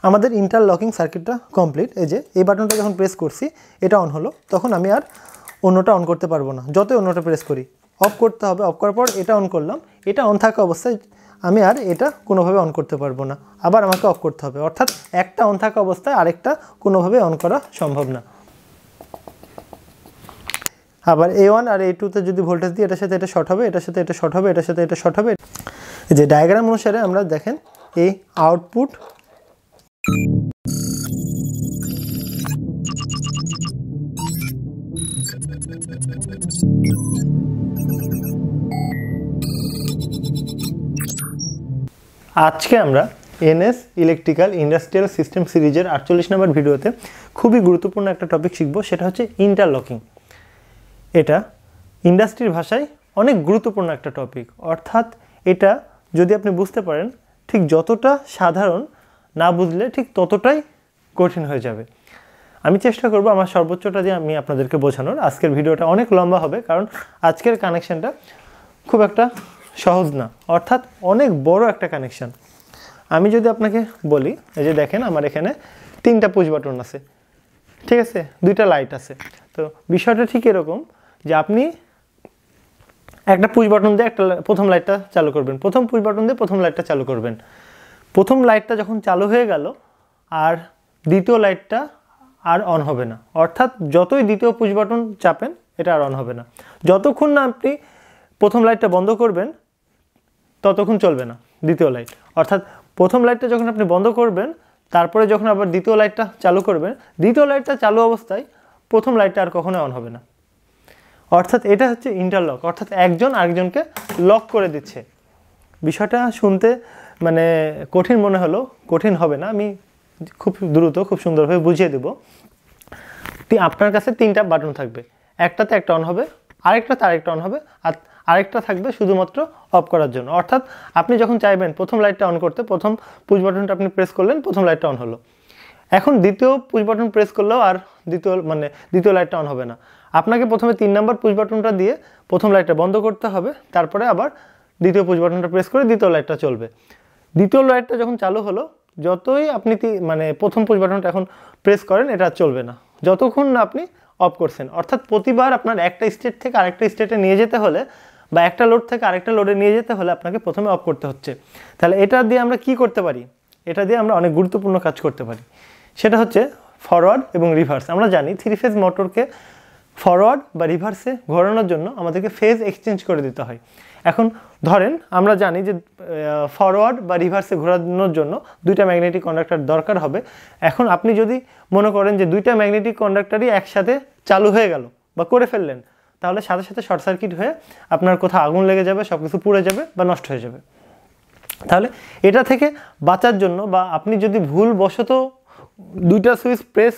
আমাদের ইন্টারলকিং সার্কিটটা কমপ্লিট। এই যে এই বাটনটা যখন প্রেস করছি এটা অন হলো, তখন আমি আর অন্যটা অন করতে পারবো না। যতই অন্যটা প্রেস করি অফ করতে হবে, অফ করার পর এটা অন করলাম, এটা অন থাকা অবস্থায় আমি আর এটা কোনোভাবে অন করতে পারবো না, আবার আমাকে অফ করতে হবে। অর্থাৎ একটা অন থাকা অবস্থায় আরেকটা কোনোভাবে অন করা সম্ভব না। আবার A1 আর A2তে যদি ভোল্টেজ দিই এটার সাথে এটা শর্ট হবে, এটার সাথে এটা শর্ট হবে, এটার সাথে এটা শর্ট হবে। এই যে ডায়াগ্রাম অনুসারে আমরা দেখেন এই আউটপুট আজকে আমরা এনএস ইলেকট্রিক্যাল ইন্ডাস্ট্রিয়াল সিস্টেম সিরিজের 48 নম্বর ভিডিওতে খুবই গুরুত্বপূর্ণ একটা টপিক শিখব, সেটা হচ্ছে ইন্টারলকিং। এটা ইন্ডাস্ট্রির ভাষায় অনেক গুরুত্বপূর্ণ একটা টপিক। অর্থাৎ এটা যদি আপনি বুঝতে পারেন, ঠিক যতটা সাধারণ, না বুঝলে ঠিক ততটাই কঠিন হয়ে যাবে। আমি চেষ্টা করব আমার সর্বোচ্চটা দিয়ে আমি আপনাদেরকে বোঝানোর। আজকের ভিডিওটা অনেক লম্বা হবে, কারণ আজকের কানেকশানটা খুব একটা সহজ না, অর্থাৎ অনেক বড় একটা কানেকশান। আমি যদি আপনাকে বলি, এই যে দেখেন আমার এখানে 3টা পুশ বাটন আছে, ঠিক আছে, 2টা লাইট আছে। তো বিষয়টা ঠিক এরকম যে আপনি একটা পুশ বাটন দিয়ে প্রথম লাইটটা চালু করবেন, প্রথম পুশ বাটন দিয়ে প্রথম লাইটটা চালু করবেন। প্রথম লাইটটা যখন চালু হয়ে গেল আর দ্বিতীয় লাইটটা আর অন হবে না। অর্থাৎ যতই দ্বিতীয় পুশ বাটন চাপেন এটা আর অন হবে না। যতক্ষণ না আপনি প্রথম লাইটটা বন্ধ করবেন ততক্ষণ চলবে না দ্বিতীয় লাইট। অর্থাৎ প্রথম লাইটটা যখন আপনি বন্ধ করবেন, তারপরে যখন আবার দ্বিতীয় লাইটটা চালু করবেন, দ্বিতীয় লাইটটা চালু অবস্থায় প্রথম লাইটটা আর কখনোই অন হবে না। অর্থাৎ এটা হচ্ছে ইন্টারলক, অর্থাৎ একজন আরেকজনকে লক করে দিচ্ছে। বিষয়টা শুনতে মানে কঠিন মনে হলো, কঠিন হবে না, আমি খুব দ্রুত খুব সুন্দরভাবে বুঝিয়ে দেব। আপনার কাছে 3টা বাটন থাকবে, একটাতে একটা অন হবে, আরেকটাতে আরেকটা অন হবে, আর আরেকটা থাকবে শুধুমাত্র অফ করার জন্য। অর্থাৎ আপনি যখন চাইবেন প্রথম লাইটটা অন করতে, প্রথম পুশ বাটনটা আপনি প্রেস করলেন, প্রথম লাইটটা অন হলো। এখন দ্বিতীয় পুশ বাটন প্রেস করলেও আর দ্বিতীয় লাইটটা অন হবে না। আপনাকে প্রথমে 3 নম্বর পুশ বাটনটা দিয়ে প্রথম লাইটটা বন্ধ করতে হবে, তারপরে আবার দ্বিতীয় পুশ বাটনটা প্রেস করে দ্বিতীয় লাইটটা চলবে। দ্বিতীয় লাইটটা যখন চালু হলো, যতই আপনি প্রথম পুশ বাটনটা এখন প্রেস করেন এটা চলবে না যতক্ষণ না আপনি অফ করছেন। অর্থাৎ প্রতিবার আপনার একটা স্টেট থেকে আরেকটা স্টেটে নিয়ে যেতে হলে বা একটা লোড থেকে আরেকটা লোডে নিয়ে যেতে হলে আপনাকে প্রথমে অফ করতে হচ্ছে। তাহলে এটা দিয়ে আমরা কি করতে পারি? এটা দিয়ে আমরা অনেক গুরুত্বপূর্ণ কাজ করতে পারি। সেটা হচ্ছে ফরওয়ার্ড এবং রিভার্স। আমরা জানি 3 ফেজ মোটরকে ফরওয়ার্ড বা রিভার্সে ঘোরানোর জন্য আমাদেরকে ফেজ এক্সচেঞ্জ করে দিতে হয়। এখন ধরেন আমরা জানি যে ফরওয়ার্ড বা রিভার্সে ঘোরানোর জন্য 2টা ম্যাগনেটিক কন্ডাক্টর দরকার হবে। এখন আপনি যদি মনে করেন যে 2টা ম্যাগনেটিক কন্ডাক্টরই একসাথে চালু হয়ে গেল বা করে ফেললেন, তাহলে সাথে সাথে শর্ট সার্কিট হয়ে আপনার কোথাও আগুন লেগে যাবে, সব কিছু পুড়ে যাবে বা নষ্ট হয়ে যাবে। তাহলে এটা থেকে বাঁচার জন্য বা আপনি যদি ভুলবশত 2টা সুইচ প্রেস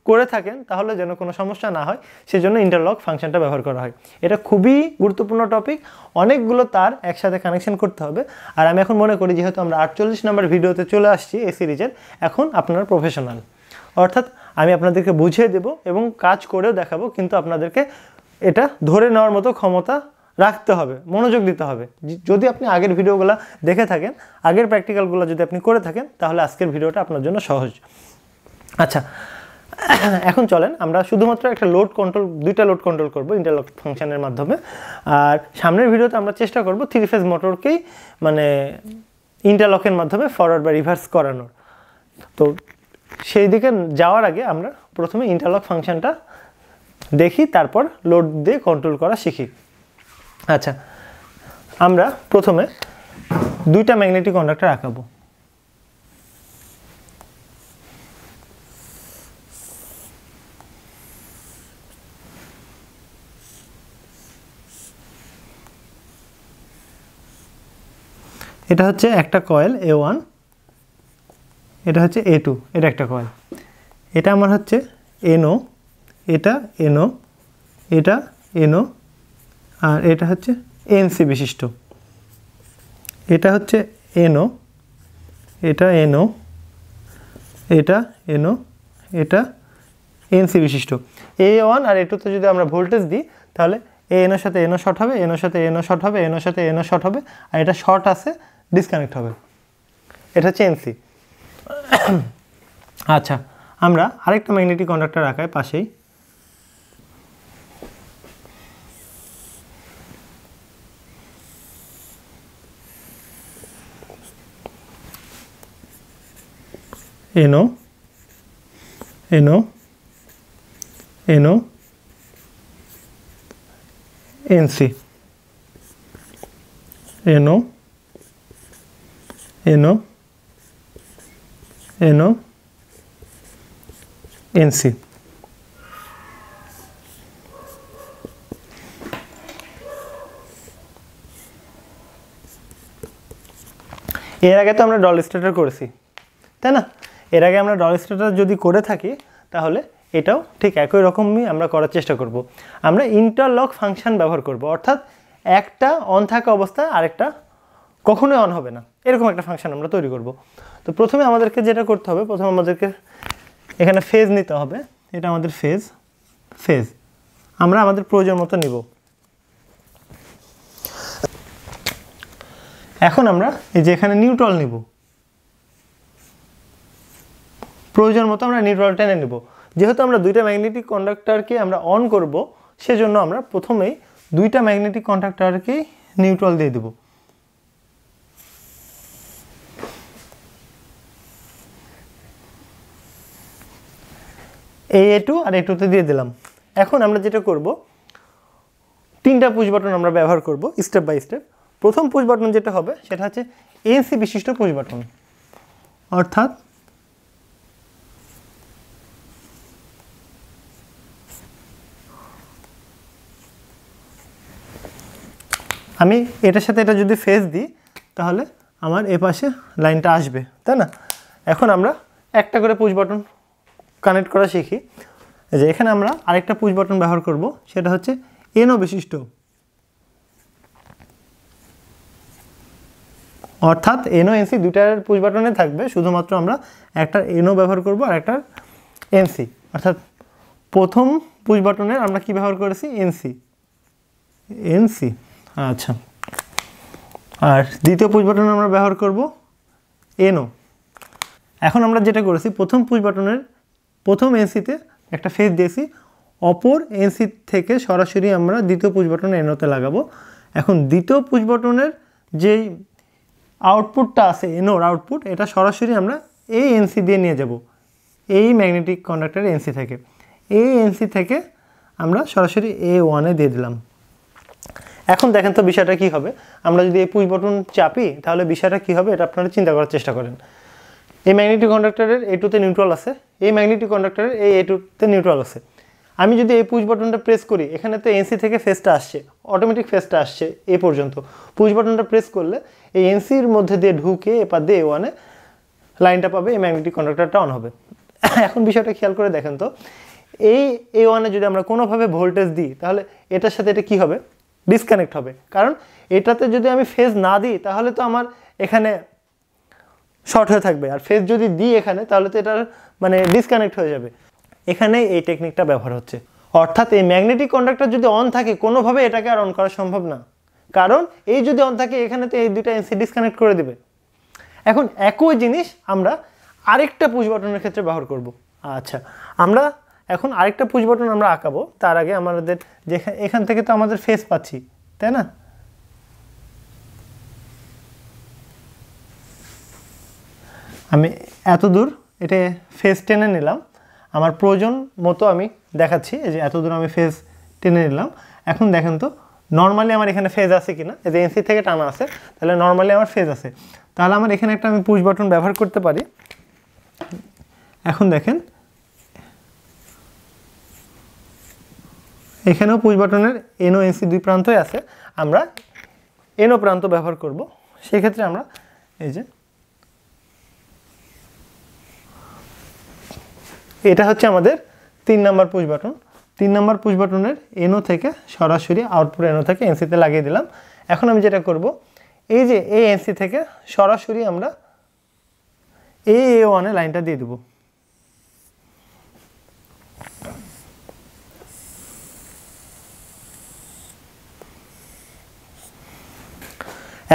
করে থাকেন তাহলে যেন কোনো সমস্যা না হয়, সেজন্য ইন্টারলক ফাংশনটা ব্যবহার করা হয়। এটা খুবই গুরুত্বপূর্ণ টপিক, অনেকগুলো তার একসাথে কানেকশন করতে হবে। আর আমি এখন মনে করি যেহেতু আমরা 48 নম্বর ভিডিওতে চলে আসছি এই সিরিজের, এখন আপনারা প্রফেশনাল, অর্থাৎ আমি আপনাদেরকে বুঝিয়ে দেব এবং কাজ করেও দেখাবো, কিন্তু আপনাদেরকে এটা ধরে নেওয়ার মতো ক্ষমতা রাখতে হবে, মনোযোগ দিতে হবে। যদি আপনি আগের ভিডিওগুলো দেখে থাকেন, আগের প্র্যাকটিক্যালগুলো যদি আপনি করে থাকেন, তাহলে আজকের ভিডিওটা আপনার জন্য সহজ। আচ্ছা, এখন চলেন আমরা শুধুমাত্র একটা লোড কন্ট্রোল, 2টা লোড কন্ট্রোল করব ইন্টারলক ফাংশনের মাধ্যমে। আর সামনের ভিডিওতে আমরা চেষ্টা করব 3 ফেজ মোটরকেই ইন্টারলকের মাধ্যমে ফরওয়ার্ড বা রিভার্স করানোর। তো সেই দিকে যাওয়ার আগে আমরা প্রথমে ইন্টারলক ফাংশনটা দেখি, তারপর লোড দিয়ে কন্ট্রোল করা শিখি। আচ্ছা, আমরা প্রথমে 2টা ম্যাগনেটিক কন্ডাক্টর আঁকাবো। এটা হচ্ছে একটা কয়েল A1, এটা হচ্ছে A2, এটা একটা কয়েল। এটা আমার হচ্ছে NO, এটা NO, এটা NO, আর এটা হচ্ছে NC বিশিষ্ট। এটা হচ্ছে NO, এটা NO, এটা NO, এটা NC বিশিষ্ট। A1 আর A2তে যদি আমরা ভোল্টেজ দিই তাহলে NO সাথে NO শর্ট হবে, NO সাথে NO শর্ট হবে, NO সাথে NO শর্ট হবে, আর এটা শর্ট আছে ডিসকানেক্ট হবে। এটা হচ্ছে NC। আচ্ছা, আমরা আরেকটা ম্যাগনেটিক কন্ডাক্টর আঁকাই পাশেই। NO NO NO NC NO NO NO NC। এর আগে তো আমরা ডল স্টার্টার করেছি, তাই না? এর আগে আমরা ডল স্টার্টার যদি করে থাকি তাহলে এটাও ঠিক একই রকমই আমরা করার চেষ্টা করব। আমরা ইন্টারলক ফাংশন ব্যবহার করব, অর্থাৎ একটা অন থাকা অবস্থায় আরেকটা কখনোই অন হবে না, এরকম একটা ফাংশন আমরা তৈরি করব। তো প্রথমে আমাদেরকে যেটা করতে হবে, প্রথমে আমাদেরকে এখানে ফেজ নিতে হবে। এটা আমাদের ফেজ আমরা আমাদের প্রয়োজন মতো নিব। এখন আমরা এই যে এখানে নিউট্রাল নিব, প্রয়োজন মতো আমরা নিউট্রাল টেনে নেব। যেহেতু আমরা দুইটা ম্যাগনেটিক কন্ডাক্টরকে আমরা অন করব, সেজন্য আমরা প্রথমেই দুইটা ম্যাগনেটিক কন্ডাক্টরকেই নিউট্রাল দিয়ে দেব। A2 আর A2তে দিয়ে দিলাম। এখন আমরা যেটা করব, তিনটা পুশ বাটন আমরা ব্যবহার করব স্টেপ বাই স্টেপ। প্রথম পুশ বাটন যেটা হবে সেটা হচ্ছে ANC বিশিষ্ট পুশ বাটন, অর্থাৎ আমি এটার সাথে এটা যদি ফেজ দিই তাহলে আমার এ পাশে লাইনটা আসবে, তাই না? এখন আমরা একটা করে পুশ বাটন কানেক্ট করা শিখি। যে এখানে আমরা আরেকটা পুশ বাটন ব্যবহার করব, সেটা হচ্ছে NO বিশিষ্ট, অর্থাৎ NO NC দুইটার পুশ বাটনে থাকবে, শুধুমাত্র আমরা একটা NO ব্যবহার করব আর একটা NC। অর্থাৎ প্রথম পুশ বাটনের আমরা কি ব্যবহার করেছি? NC। আচ্ছা, আর দ্বিতীয় পুশ বাটনে আমরা ব্যবহার করব NO। এখন আমরা যেটা করেছি, প্রথম পুশ বাটনের প্রথম NCতে একটা ফেজ দিয়েছি, অপর NC থেকে সরাসরি আমরা দ্বিতীয় পুশ বাটনে NOতে লাগাবো। এখন দ্বিতীয় পুশ বাটনের যেই আউটপুটটা আছে, NOর আউটপুট, এটা সরাসরি আমরা এই NC দিয়ে নিয়ে যাব, এই ম্যাগনেটিক কন্ডাক্টরের NC থেকে। এই NC থেকে আমরা সরাসরি A1-এ দিয়ে দিলাম। এখন দেখেন তো বিষয়টা কি হবে। আমরা যদি এই পুশ বাটন চাপি তাহলে বিষয়টা কি হবে, এটা আপনারা চিন্তা করার চেষ্টা করেন। এই ম্যাগনেটিক কন্ডাক্টরের A2তে নিউট্রাল আছে, এই ম্যাগনেটিক কন্ডাক্টরের এই A2তে নিউট্রাল আছে। আমি যদি এই পুশ বাটনটা প্রেস করি, এখানে তো NC থেকে ফেজটা আসছে, অটোমেটিক ফেজটা আসছে এই পর্যন্ত। পুশ বাটনটা প্রেস করলে এই NCর মধ্যে দিয়ে ঢুকে এপার দিয়ে A1-এ লাইনটা পাবে, এই ম্যাগনেটিক কন্ডাক্টরটা অন হবে। এখন বিষয়টা খেয়াল করে দেখেন তো, এই A1-এ যদি আমরা কোনোভাবে ভোল্টেজ দিই তাহলে এটার সাথে এটা কী হবে? ডিসকানেক্ট হবে। কারণ এটাতে যদি আমি ফেজ না দিই তাহলে তো আমার এখানে শর্ট হয়ে থাকবে, আর ফেজ যদি দিই এখানে তাহলে তো এটা মানে ডিসকানেক্ট হয়ে যাবে। এখানে এই টেকনিকটা ব্যবহার হচ্ছে। অর্থাৎ এই ম্যাগনেটিক কন্ডাক্টর যদি অন থাকে, কোনোভাবে এটাকে আর অন করা সম্ভব না, কারণ এই যদি অন থাকে এখানে তো এই দুইটা NC ডিসকানেক্ট করে দেবে। এখন একই জিনিস আমরা আরেকটা পুশ বাটনের ক্ষেত্রে ব্যবহার করব। আচ্ছা, আমরা এখন আরেকটা পুশ বাটন আমরা আঁকাবো, তার আগে আমাদের যেখানে এখান থেকে তো আমাদের ফেজ পাচ্ছি, তাই না? আমি এত দূর এটা ফেজ টেনে নিলাম, আমার প্রয়োজন মতো আমি দেখাচ্ছি। এই যে এত দূর আমি ফেজ টেনে নিলাম। এখন দেখেন তো নর্মালি আমার এখানে ফেজ আছে কিনা। এই যে NC থেকে টানা আছে, তাহলে নর্মালি আমার ফেজ আছে। তাহলে আমার এখানে একটা আমি পুশ বাটন ব্যবহার করতে পারি। এখন দেখেন এখানেও পুশ বাটনের NO NC দুই প্রান্তই আছে, আমরা NO প্রান্ত ব্যবহার করব। সেক্ষেত্রে আমরা এই যে এটা হচ্ছে আমাদের 3 number push button. 3 number push বাটনের NO থেকে সরাসরি আউটপুট NO থেকে NC-তে লাগিয়ে দিলাম। এখন আমি যেটা করব, এই যে এই NC থেকে সরাসরি আমরা এই A1-এ লাইনটা দিয়ে দেব।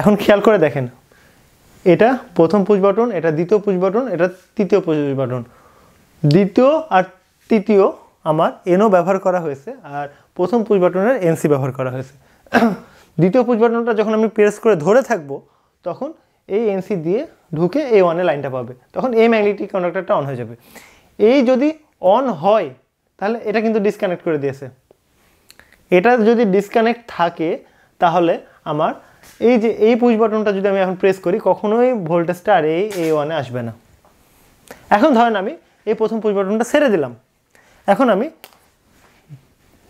এখন খেয়াল করে দেখেন, এটা প্রথম পুশ বাটন, এটা দ্বিতীয় পুশ বাটন, এটা তৃতীয় পুশ বাটন। দ্বিতীয় আর তৃতীয় আমার এনও ব্যবহার করা হয়েছে, আর প্রথম পুশ বাটনের এনসি ব্যবহার করা হয়েছে। দ্বিতীয় পুশ বাটনটা যখন আমি প্রেস করে ধরে থাকবো তখন এই এনসি দিয়ে ঢুকে এই ওয়ানে লাইনটা পাবে, তখন এই ম্যাগনেটিক কন্ডাক্টরটা অন হয়ে যাবে। এই যদি অন হয় তাহলে এটা কিন্তু ডিসকানেক্ট করে দিয়েছে। এটা যদি ডিসকানেক্ট থাকে তাহলে আমার এই যে এই পুশ বাটনটা যদি আমি এখন প্রেস করি কখনোই ভোল্টেজটা আর এই ওয়ানে আসবে না। এখন ধরেন আমি এই প্রথম পুশ বাটনটা ছেড়ে দিলাম, এখন আমি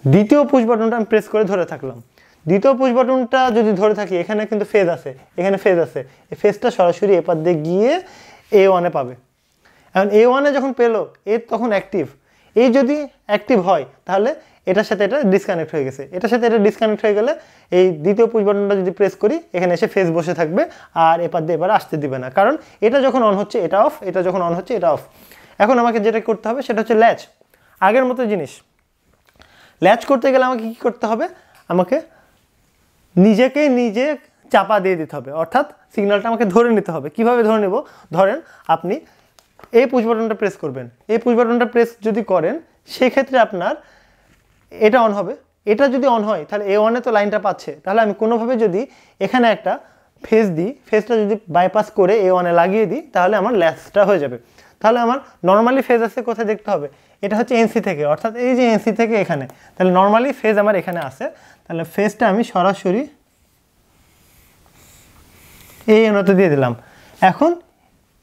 দ্বিতীয় পুশ বাটনটা আমি প্রেস করে ধরে থাকলাম। দ্বিতীয় পুশ বাটনটা যদি ধরে থাকি এখানে কিন্তু ফেজ আছে, এখানে ফেজ আছে, এই ফেজটা সরাসরি এপার দিয়ে গিয়ে এ ওয়ানে পাবে। এখন এ ওয়ানে যখন পেলো এ তখন অ্যাক্টিভ, এই যদি অ্যাক্টিভ হয় তাহলে এটার সাথে এটা ডিসকানেক্ট হয়ে গেছে, এটার সাথে এটা ডিসকানেক্ট হয়ে গেলে এই দ্বিতীয় পুশ বাটনটা যদি প্রেস করি এখানে এসে ফেজ বসে থাকবে আর এপার দিয়ে এবার আসতে দিবে না, কারণ এটা যখন অন হচ্ছে এটা অফ, এটা যখন অন হচ্ছে এটা অফ। এখন আমাকে যেটা করতে হবে সেটা হচ্ছে ল্যাচ, আগের মতো জিনিস। ল্যাচ করতে গেলে আমাকে কী করতে হবে, আমাকে নিজেকে নিজে চাপা দিয়ে দিতে হবে, অর্থাৎ সিগন্যালটা আমাকে ধরে নিতে হবে। কিভাবে ধরে নেব, ধরেন আপনি এই পুশ বাটনটা প্রেস করবেন, এই পুশ বাটনটা প্রেস যদি করেন সেক্ষেত্রে আপনার এটা অন হবে। এটা যদি অন হয় তাহলে এ ওয়ানে তো লাইনটা পাচ্ছে, তাহলে আমি কোনোভাবে যদি এখানে একটা ফেজ দিই, ফেজটা যদি বাইপাস করে এ ওয়ানে লাগিয়ে দিই তাহলে আমার ল্যাচটা হয়ে যাবে। তাহলে আমার নর্মালি ফেজ আছে কোথায় দেখতে হবে, এটা হচ্ছে এনসি থেকে, অর্থাৎ এই যে এনসি থেকে এখানে, তাহলে নর্মালি ফেজ আমার এখানে আসে, তাহলে ফেজটা আমি সরাসরি এই এনওতে দিয়ে দিলাম। এখন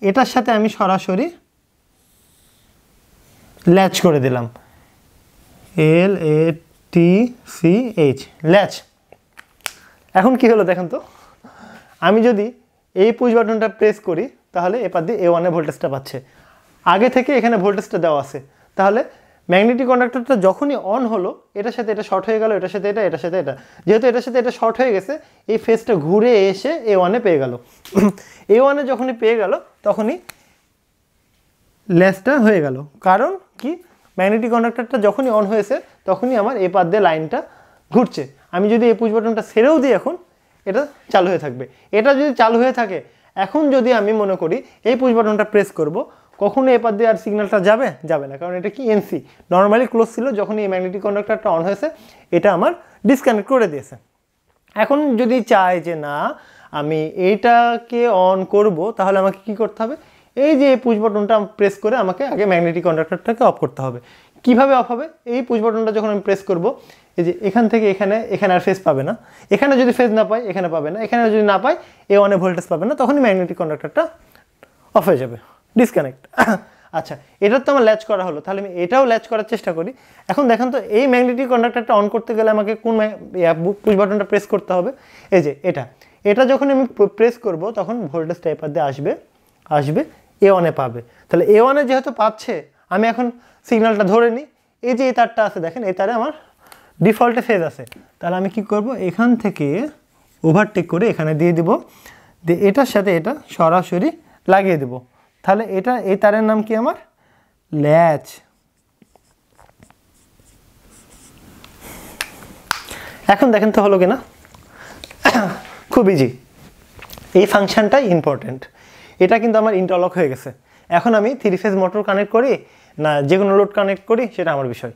এটার সাথে আমি সরাসরি ল্যাচ করে দিলাম, LATCH ল্যাচ। এখন কি হলো দেখেন তো, আমি যদি এই পুশ বাটনটা প্রেস করি তাহলে এপার দিয়ে এ ওয়ানে ভোল্টেজটা পাচ্ছে, আগে থেকে এখানে ভোল্টেজটা দেওয়া আছে। তাহলে ম্যাগনেটিক কন্ডাক্টরটা যখনই অন হলো এটার সাথে এটা শর্ট হয়ে গেল, এটার সাথে এটা, এটার সাথে এটা, যেহেতু এটার সাথে এটা শর্ট হয়ে গেছে এই ফেজটা ঘুরে এসে এ ওয়ানে পেয়ে গেল। এ ওয়ানে যখনই পেয়ে গেল তখনই ল্যাচটা হয়ে গেল, কারণ কি ম্যাগনেটিক কন্ডাক্টরটা যখনই অন হয়েছে তখনই আমার এ পার দিয়ে লাইনটা ঘুরছে। আমি যদি এই পুশ বাটনটা ছেড়েও দিই এখন এটা চালু হয়ে থাকবে। এটা যদি চালু হয়ে থাকে, এখন যদি আমি মনে করি এই পুশ বাটনটা প্রেস করব, কখনো এপার দিয়ে আর সিগন্যালটা যাবে যাবে না, কারণ এটা কি এনসি নর্মালি ক্লোজ ছিল, যখন এই ম্যাগনেটিক কন্ডাক্টরটা অন হয়েছে এটা আমার ডিসকানেক্ট করে দিয়েছে। এখন যদি চাই যে না আমি এইটাকে অন করব তাহলে আমাকে কি করতে হবে, এই যে পুশ বাটনটা প্রেস করে আমাকে আগে ম্যাগনেটিক কন্ডাক্টরটাকে অফ করতে হবে। কিভাবে অফ হবে, এই পুশ বাটনটা যখন আমি প্রেস করব এই যে এখান থেকে এখানে, এখানে আর ফেজ পাবে না, এখানে যদি ফেজ না পাই এখানে পাবে না, এখানে যদি না পাই এ ওয়ানে ভোল্টেজ পাবে না, তখনই ম্যাগনেটিক কন্ডাক্টরটা অফ হয়ে যাবে, ডিসকানেক্ট। আচ্ছা, এটার তো আমার ল্যাচ করা হলো, তাহলে আমি এটাও ল্যাচ করার চেষ্টা করি। এখন দেখেন তো এই ম্যাগনেটিক কন্ডাক্টরটা অন করতে গেলে আমাকে কোন পুশ বাটনটা প্রেস করতে হবে, এই যে এটা যখন আমি প্রেস করব তখন ভোল্টেজটা এপার দিয়ে আসবে এ ওয়ানে পাবে। তাহলে এ ওয়ানে যেহেতু পাচ্ছে আমি এখন সিগন্যালটা ধরে নিই, এই যে এই তারটা আছে দেখেন এই তারে আমার ডিফল্টে ফেজ আছে, তাহলে আমি কি করব এখান থেকে ওভারটেক করে এখানে দিয়ে দিব, দিয়ে এটার সাথে এটা সরাসরি লাগিয়ে দেব। তাহলে এটা এই তারের নাম কি আমার ল্যাচ। এখন দেখেন তো হলো কিনা, খুব ইজি। এই ফাংশনটাই ইম্পর্টেন্ট, এটা কিন্তু আমার ইন্টারলক হয়ে গেছে। এখন আমি 3 ফেজ মোটর কানেক্ট করি না যে কোনো লোড কানেক্ট করি সেটা আমার বিষয়।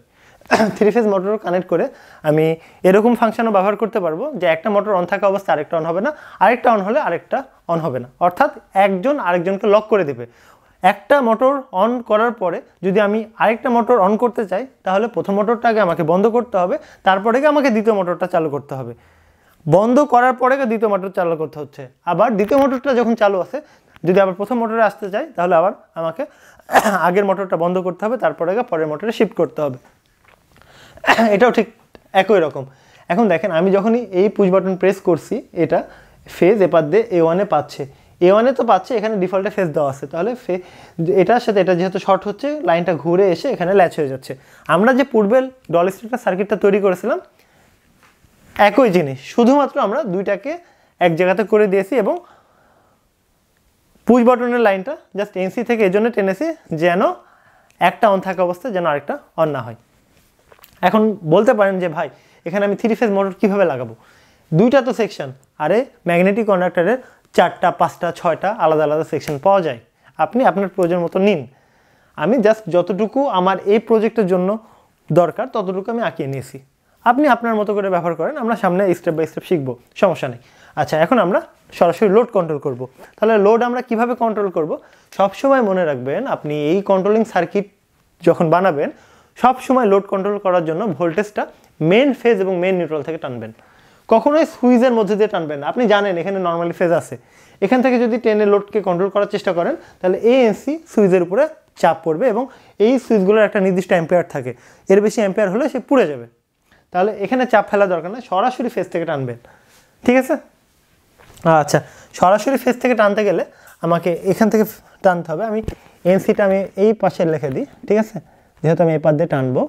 3 ফেজ মোটর কানেক্ট করে আমি এরকম ফাংশনও ব্যবহার করতে পারবো যে একটা মোটর অন থাকা অবস্থায় আরেকটা অন হবে না, আরেকটা অন হলে আরেকটা অন হবে না, অর্থাৎ একজন আরেকজনকে লক করে দেবে। একটা মোটর অন করার পরে যদি আমি আরেকটা মোটর অন করতে চাই তাহলে প্রথম মোটরটাকে আমাকে বন্ধ করতে হবে, তারপরে আমাকে দ্বিতীয় মোটরটা চালু করতে হবে, বন্ধ করার পরে দ্বিতীয় মোটর চালু করতে হচ্ছে। আবার দ্বিতীয় মোটরটা যখন চালু আছে যদি আবার প্রথম মোটরে আসতে চাই তাহলে আবার আমাকে আগের মোটরটা বন্ধ করতে হবে, তারপরে পরের মোটরে শিফট করতে হবে। এটাও ঠিক একই রকম। এখন দেখেন আমি যখনই এই পুশ বাটন প্রেস করছি এটা ফেজ এপার দিয়ে এ ওয়ানে পাচ্ছে, এ ওয়ানে তো পাচ্ছে, এখানে ডিফল্টে ফেজ দেওয়া আছে, তাহলে এটার সাথে এটা যেহেতু শর্ট হচ্ছে লাইনটা ঘুরে এসে এখানে ল্যাচ হয়ে যাচ্ছে। আমরা যে পূর্বের ডলস্টেটার সার্কিটটা তৈরি করেছিলাম একই জিনিস, শুধুমাত্র আমরা দুইটাকে এক জায়গাতে করে দিয়েছি এবং পুশ বাটনের লাইনটা জাস্ট এনসি থেকে এই জন্য টেনেছি যেন একটা অন থাকা অবস্থায় যেন আরেকটা অন না হয়। এখন বলতে পারেন যে ভাই এখানে আমি 3 ফেজ মোটর কীভাবে লাগাবো, দুইটা তো সেকশন, আরে ম্যাগনেটিক কন্ডাক্টরের 4টা 5টা 6টা আলাদা আলাদা সেকশন পাওয়া যায়, আপনি আপনার প্রয়োজন মতো নিন। আমি জাস্ট যতটুকু আমার এই প্রজেক্টের জন্য দরকার ততটুকু আমি আঁকিয়ে নিয়েছি, আপনি আপনার মতো করে ব্যবহার করেন, আমরা সামনে স্টেপ বাই স্টেপ শিখবো, সমস্যা নেই। আচ্ছা, এখন আমরা সরাসরি লোড কন্ট্রোল করব। তাহলে লোড আমরা কিভাবে কন্ট্রোল করব? সবসময় মনে রাখবেন, আপনি এই কন্ট্রোলিং সার্কিট যখন বানাবেন সব সময় লোড কন্ট্রোল করার জন্য ভোল্টেজটা মেন ফেজ এবং মেন নিউট্রাল থেকে টানবেন, কখনোই সুইচের মধ্যে দিয়ে টানবেন না। আপনি জানেন এখানে নর্মালি ফেজ আছে, এখান থেকে যদি টেনে লোডকে কন্ট্রোল করার চেষ্টা করেন তাহলে এএনসি সুইচের উপরে চাপ পড়বে এবং এই সুইচগুলোর একটা নির্দিষ্ট অ্যাম্পিয়ার থাকে, এর বেশি অ্যাম্পিয়ার হলে সে পুড়ে যাবে। তাহলে এখানে চাপ ফেলা দরকার না, সরাসরি ফেজ থেকে টানবেন, ঠিক আছে? আচ্ছা, সরাসরি ফেজ থেকে টানতে গেলে আমাকে এখান থেকে টানতে হবে। আমি এনসিটা আমি এই পাশে লিখে দিই, ঠিক আছে? যেহেতু আমি এই পাশ দিয়ে টানবো,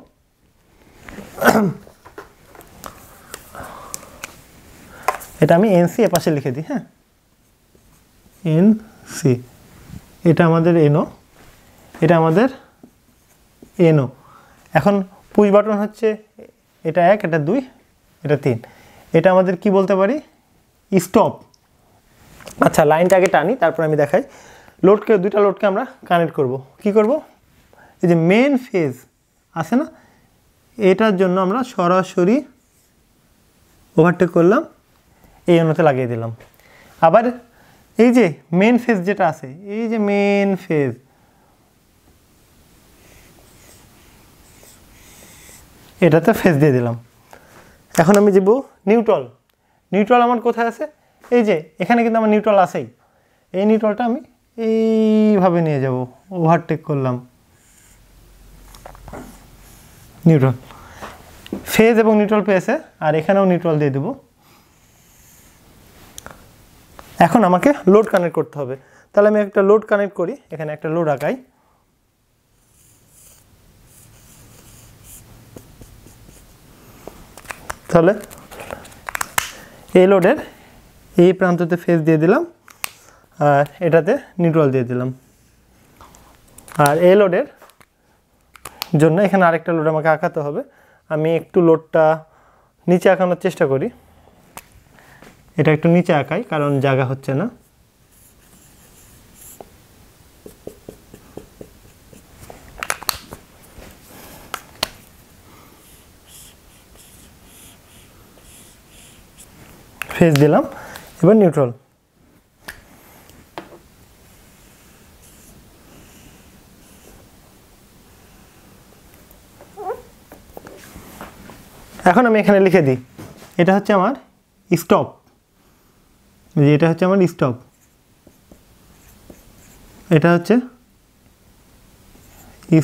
এটা আমি এনসি এ পাশে লিখে দিই। হ্যাঁ, এনসি, এটা আমাদের এনও, এটা আমাদের এনও। এখন পুশ বাটন হচ্ছে এটা 1, এটা 2, এটা 3, এটা আমাদের কি বলতে পারি? স্টপ। আচ্ছা, লাইনটা আগে টানি, তারপর আমি দেখাই। লোডকে, দুইটা লোডকে আমরা কানেক্ট করব। কি করব? এই যে মেন ফেজ আছে না, এটার জন্য আমরা সরাসরি ওভারটেক করলাম, এই অন্যতে লাগিয়ে দিলাম। আবার এই যে মেন ফেজ যেটা আছে, এই যে মেন ফেজ, এটাতে ফেজ দিয়ে দিলাম। এখন আমি যাব নিউট্রাল। নিউট্রাল আমার কোথায় আছে? এই যে এখানে কিন্তু আমার নিউট্রাল আছেই, এই নিউট্রালটা আমি এইভাবে নিয়ে যাব, ওভারটেক করলাম নিউট্রাল, ফেজ এবং নিউট্রাল পেয়েছে, আর এখানেও নিউট্রাল দিয়ে দেব। এখন আমাকে লোড কানেক্ট করতে হবে, তাহলে আমি একটা লোড কানেক্ট করি, এখানে একটা লোড আঁকাই। তাহলে এই লোডের এই প্রান্ততে ফেজ দিয়ে দিলাম, আর এটাতে নিউট্রাল দিয়ে দিলাম। আর এই লোডের জন্য এখানে আরেকটা লোড আমাকে আঁকাতে হবে। আমি একটু লোডটা নিচে আঁকানোর চেষ্টা করি, এটা একটু নিচে আঁকাই কারণ জায়গা হচ্ছে না। ফেজ দিলাম, এবার নিউট্রাল। এখন আমি এখানে লিখে দিই, এটা হচ্ছে আমার স্টপ, এটা হচ্ছে আমার স্টপ, এটা হচ্ছে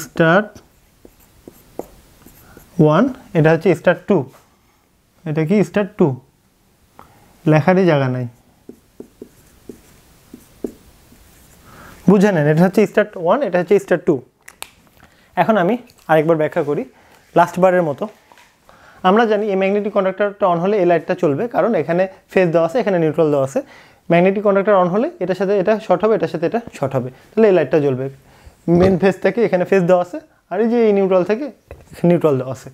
স্টার্ট 1, এটা হচ্ছে স্টার্ট 2, এটা কি স্টার্ট 2, লেখারই জায়গা নাই, বুঝে নেন। এটা হচ্ছে স্টার্ট 1, এটা হচ্ছে স্টার্ট 2। এখন আমি আরেকবার ব্যাখ্যা করি লাস্ট বারের মতো। আমরা জানি এই ম্যাগনেটিক কন্ডাক্টরটা অন হলে এই লাইটটা চলবে, কারণ এখানে ফেজ দেওয়া আছে, এখানে নিউট্রাল দেওয়া আছে। ম্যাগনেটিক কন্ডাক্টর অন হলে এটার সাথে এটা শর্ট হবে, এটার সাথে এটা শর্ট হবে, তাহলে এই লাইটটা জ্বলবে। মেন ফেজ থেকে এখানে ফেজ দেওয়া আছে, আর এই যে এই নিউট্রাল থেকে নিউট্রাল দেওয়া আছে।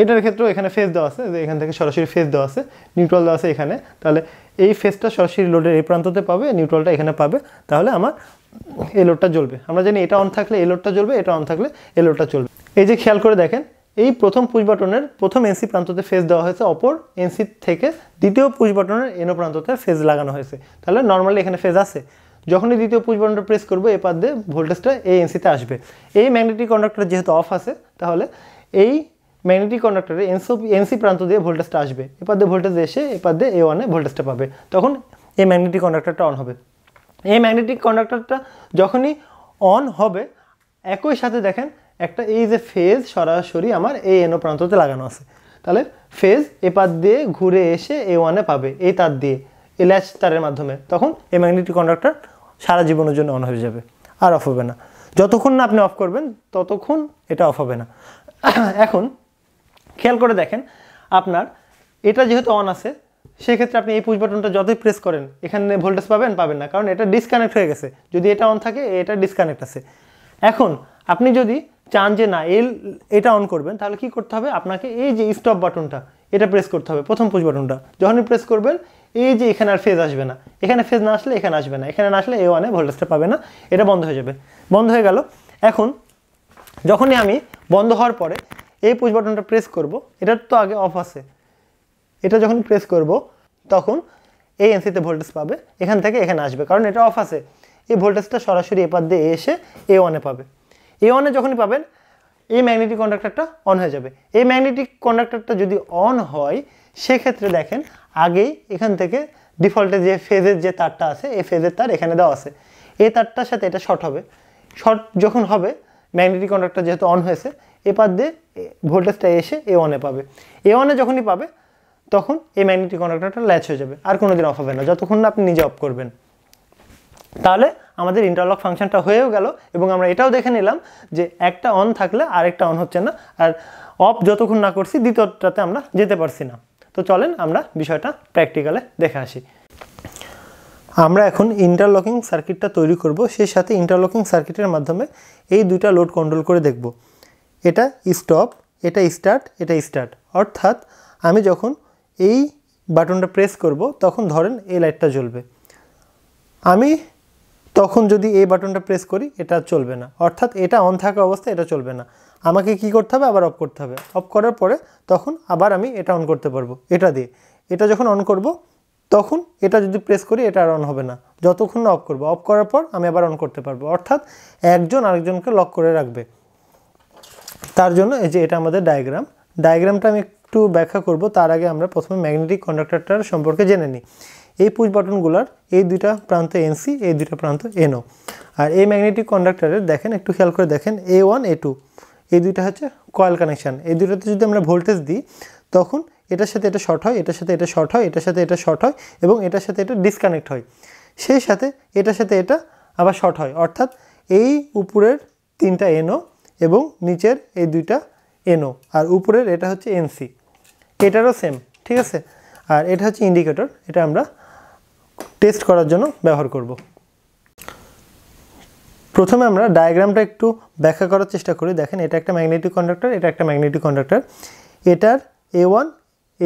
এটার ক্ষেত্রেও এখানে ফেজ দেওয়া আছে, যে এখান থেকে সরাসরি ফেজ দেওয়া আছে, নিউট্রাল দেওয়া আছে এখানে, তাহলে এই ফেজটা সরাসরি লোডের এই প্রান্ততে পাবে, নিউট্রালটা এখানে পাবে, তাহলে আমার এই লোডটা জ্বলবে। আমরা জানি এটা অন থাকলে এই লোডটা জ্বলবে, এটা অন থাকলে এই লোডটা চলবে। এই যে খেয়াল করে দেখেন, এই প্রথম পুশ বাটনের প্রথম এনসি প্রান্ততে ফেজ দেওয়া হয়েছে, অপর এনসি থেকে দ্বিতীয় পুশ বাটনের এনো প্রান্ততে ফেজ লাগানো হয়েছে, তাহলে নর্মালি এখানে ফেজ আছে। যখনই দ্বিতীয় পুশ বাটনটা প্রেস করবো, এই পাশ দিয়ে ভোল্টেজটা এই এনসিতে আসবে। এই ম্যাগনেটিক কন্ডাক্টর যেহেতু অফ আছে, তাহলে এই ম্যাগনেটিক কন্ডাক্টরে এনসি প্রান্ত দিয়ে ভোল্টেজটা আসবে, এপার দিয়ে ভোল্টেজ এসে এপার দিয়ে এ ওয়ানে ভোল্টেজটা পাবে, তখন এই ম্যাগনেটিক কন্ডাক্টরটা অন হবে। এই ম্যাগনেটিক কন্ডাক্টরটা যখনই অন হবে, একই সাথে দেখেন একটা এই যে ফেজ সরাসরি আমার এই এনো প্রান্ততে লাগানো আছে, তাহলে ফেজ এপার দিয়ে ঘুরে এসে এ ওয়ানে পাবে এই তার দিয়ে, এই ল্যাচ তারের মাধ্যমে, তখন এই ম্যাগনেটিক কন্ডাক্টর সারা জীবনের জন্য অন হয়ে যাবে, আর অফ হবে না। যতক্ষণ না আপনি অফ করবেন ততক্ষণ এটা অফ হবে না। এখন খেয়াল করে দেখেন, আপনার এটা যেহেতু অন আছে, সেক্ষেত্রে আপনি এই পুশ বাটনটা যতই প্রেস করেন এখানে ভোল্টেজ পাবেন না, কারণ এটা ডিসকানেক্ট হয়ে গেছে। যদি এটা অন থাকে, এটা ডিসকানেক্ট আছে। এখন আপনি যদি চান যে না এটা অন করবেন, তাহলে কি করতে হবে? আপনাকে এই যে স্টপ বাটনটা, এটা প্রেস করতে হবে, প্রথম পুশ বাটনটা। যখনই প্রেস করবেন, এই যে এখানে আর ফেজ আসবে না, এখানে ফেজ না আসলে এখানে আসবে না, এখানে না আসলে A1 এ ভোল্টেজটা পাবে না, এটা বন্ধ হয়ে যাবে। বন্ধ হয়ে গেল। এখন যখনই আমি বন্ধ হওয়ার পরে এই পুশ বাটনটা প্রেস করব, এটার তো আগে অফ আছে, এটা যখন প্রেস করব তখন এই এনসিতে ভোল্টেজ পাবে, এখান থেকে এখানে আসবে, কারণ এটা অফ আছে। এই ভোল্টেজটা সরাসরি এপার দিয়ে এসে A1 এ পাবে। A1 এ যখনই পাবেন এই ম্যাগনেটিক কন্ডাক্টরটা অন হয়ে যাবে। এই ম্যাগনেটিক কন্ডাক্টরটা যদি অন হয় সেক্ষেত্রে দেখেন আগেই এখান থেকে ডিফল্টে যে ফেজের যে তারটা আছে, এই ফেজের তার এখানে দেওয়া আছে, এই তারটার সাথে এটা শর্ট হবে। শর্ট যখন হবে, ম্যাগনেটিক কন্ডাক্টর যেহেতু অন হয়েছে, এপার দিয়ে ভোল্টেজটা এসে A1 এ পাবে। A1 এ যখনই পাবে তখন এই ম্যাগনেটিক কন্ডাক্টরটা ল্যাচ হয়ে যাবে, আর কোনোদিন অফ হবে না যতক্ষণ না আপনি নিজে অফ করবেন। তাহলে আমাদের ইন্টারলক ফাংশনটা হয়েও গেল, এবং আমরা এটাও দেখে নিলাম যে একটা অন থাকলে আরেকটা অন হচ্ছে না, আর অফ যতক্ষণ না করছি দ্বিতীয়টাতে আমরা যেতে পারছি না। তো চলেন আমরা বিষয়টা প্র্যাকটিক্যালে দেখে আসি। আমরা এখন ইন্টারলকিং সার্কিটটা তৈরি করব, সেই সাথে ইন্টারলকিং সার্কিটের মাধ্যমে এই দুইটা লোড কন্ট্রোল করে দেখব। এটা স্টপ, এটা স্টার্ট, এটা স্টার্ট। অর্থাৎ আমি যখন এই বাটনটা প্রেস করব তখন ধরেন এই লাইটটা জ্বলবে, আমি তখন যদি এই বাটনটা প্রেস করি এটা চলবে না, অর্থাৎ এটা অন থাকা অবস্থায় এটা চলবে না। আমাকে কি করতে হবে, আবার অফ করতে হবে। অফ করার পরে তখন আবার আমি এটা অন করতে পারবো এটা দিয়ে। এটা যখন অন করব তখন এটা যদি প্রেস করি এটা আর অন হবে না যতক্ষণ না অফ করবো। অফ করার পর আমি আবার অন করতে পারবো, অর্থাৎ একজন আরেকজনকে লক করে রাখবে। তার জন্য এই যে এটা আমাদের ডায়াগ্রামটা আমি একটু ব্যাখ্যা করব। তার আগে আমরা প্রথমে ম্যাগনেটিক কন্ডাক্টরটার সম্পর্কে জেনে নিই। এই পুশ বাটনগুলোর এই দুইটা প্রান্ত NC, এই দুইটা প্রান্ত NO। আর এই ম্যাগনেটিক কন্ডাক্টরের দেখেন, একটু খেয়াল করে দেখেন, A1 A2 এই দুইটা হচ্ছে কয়েল কানেকশান। এই দুইটাতে যদি আমরা ভোল্টেজ দিই তখন এটার সাথে এটা শর্ট হয়, এটার সাথে এটা শর্ট হয়, এটার সাথে এটা শর্ট হয়, এবং এটার সাথে এটা ডিসকানেক্ট হয়। সেই সাথে এটার সাথে এটা আবার শর্ট হয়, অর্থাৎ এই উপরের তিনটা NO এবং নিচের এই দুইটা NO, আর উপরের এটা হচ্ছে NC, এটারও সেম, ঠিক আছে। আর এটা হচ্ছে ইন্ডিকেটর, এটা আমরা টেস্ট করার জন্য ব্যবহার করব। প্রথমে আমরা ডায়াগ্রামটা একটু ব্যাখ্যা করার চেষ্টা করি। দেখেন এটা একটা ম্যাগনেটিক কন্ডাক্টর, এটা একটা ম্যাগনেটিক কন্ডাক্টর। এটার A1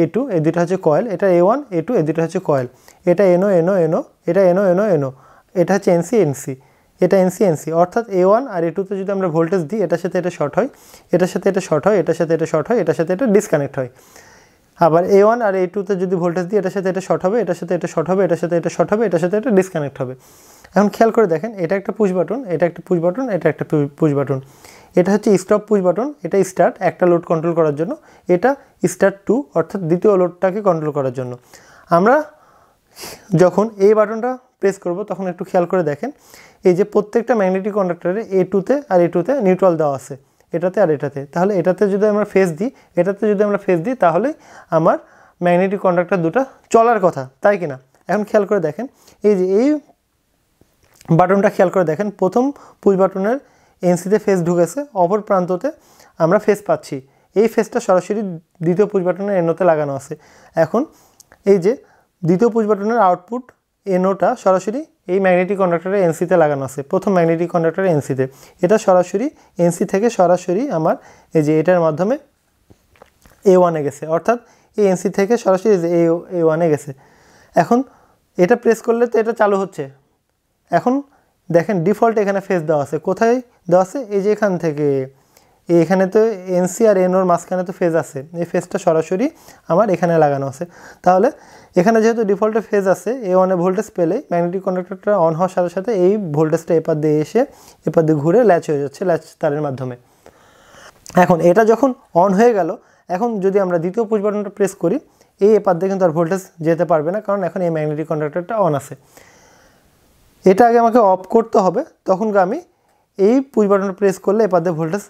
A2 এই দুটো হচ্ছে কয়েল, এটা A1 A2 এই দুটো হচ্ছে কয়েল। এটা NO NO NO, এটা NO NO NO, এটা হচ্ছে NC NC, এটা NC NC। অর্থাৎ A1 আর A2তে যদি আমরা ভোল্টেজ দিই এটার সাথে এটা শর্ট হয়, এটার সাথে এটা শর্ট হয়, এটার সাথে এটা শর্ট হয়, এটার সাথে এটা ডিসকানেক্ট হয়। আবার A1 আর A2তে যদি ভোল্টেজ দিই এটার সাথে এটা শর্ট হবে, এটার সাথে এটা শর্ট হবে, এটার সাথে এটা শর্ট হবে, এটার সাথে এটা ডিসকানেক্ট হবে। এখন খেয়াল করে দেখেন, এটা একটা পুশ বাটন, এটা একটা পুশ বাটন, এটা একটা পুশ বাটন। এটা হচ্ছে স্টপ পুশ বাটন, এটা স্টার্ট একটা লোড কন্ট্রোল করার জন্য, এটা স্টার্ট 2 অর্থাৎ দ্বিতীয় লোডটাকে কন্ট্রোল করার জন্য। আমরা যখন এই বাটনটা প্রেস করব তখন একটু খেয়াল করে দেখেন, এই যে প্রত্যেকটা ম্যাগনেটিক কন্ডাক্টরে A2তে আর A2তে নিউট্রাল দেওয়া আছে, এটাতে আর এটাতে। তাহলে এটাতে যদি আমরা ফেজ দিই, এটাতে যদি আমরা ফেজ দিই, তাহলে আমার ম্যাগনেটিক কন্ডাক্টর দুটো চলার কথা, তাই কিনা। এখন খেয়াল করে দেখেন, এই যে এই বাটনটা খেয়াল করে দেখেন, প্রথম পুশ বাটনের NCতে ফেজ ঢুকেছে, অপর প্রান্ততে আমরা ফেজ পাচ্ছি। এই ফেজটা সরাসরি দ্বিতীয় পুশ বাটনের NOতে লাগানো আছে। এখন এই যে দ্বিতীয় পুশ বাটনের আউটপুট NOটা সরাসরি এই ম্যাগনেটিক কন্ডাক্টরে NCতে লাগানো আছে, প্রথম ম্যাগনেটিক কন্ডাক্টরে NCতে। এটা সরাসরি NC থেকে সরাসরি আমার এই যে এটার মাধ্যমে A1 এ গেছে, অর্থাৎ এই NC থেকে সরাসরি A1 এ গেছে। এখন এটা প্রেস করলে তো এটা চালু হচ্ছে। এখন দেখেন ডিফল্ট এখানে ফেজ দেওয়া আছে, কোথায় দেওয়া আছে, এই যে এখান থেকে এখানে তো NC আর NOর মাঝখানে তো ফেজ আছে, এই ফেজটা সরাসরি আমার এখানে লাগানো আছে। তাহলে এখানে যেহেতু ডিফল্টে ফেজ আছে, A1 এ ভোল্টেজ পেলে ম্যাগনেটিক কন্ডাক্টরটা অন হওয়ার সাথে সাথে এই ভোল্টেজটা এপার দিয়ে এসে এপার দিয়ে ঘুরে ল্যাচ হয়ে যাচ্ছে, ল্যাচ তারের মাধ্যমে। এখন এটা যখন অন হয়ে গেল, এখন যদি আমরা দ্বিতীয় পুশ বাটনটা প্রেস করি, এই এপার দিয়ে কিন্তু আর ভোল্টেজ যেতে পারবে না, কারণ এখন এই ম্যাগনেটিক কন্ডাক্টরটা অন আছে। এটা আগে আমাকে অফ করতে হবে, তখন আমি এই পুশ বাটনটা প্রেস করলে এপার দিয়ে ভোল্টেজ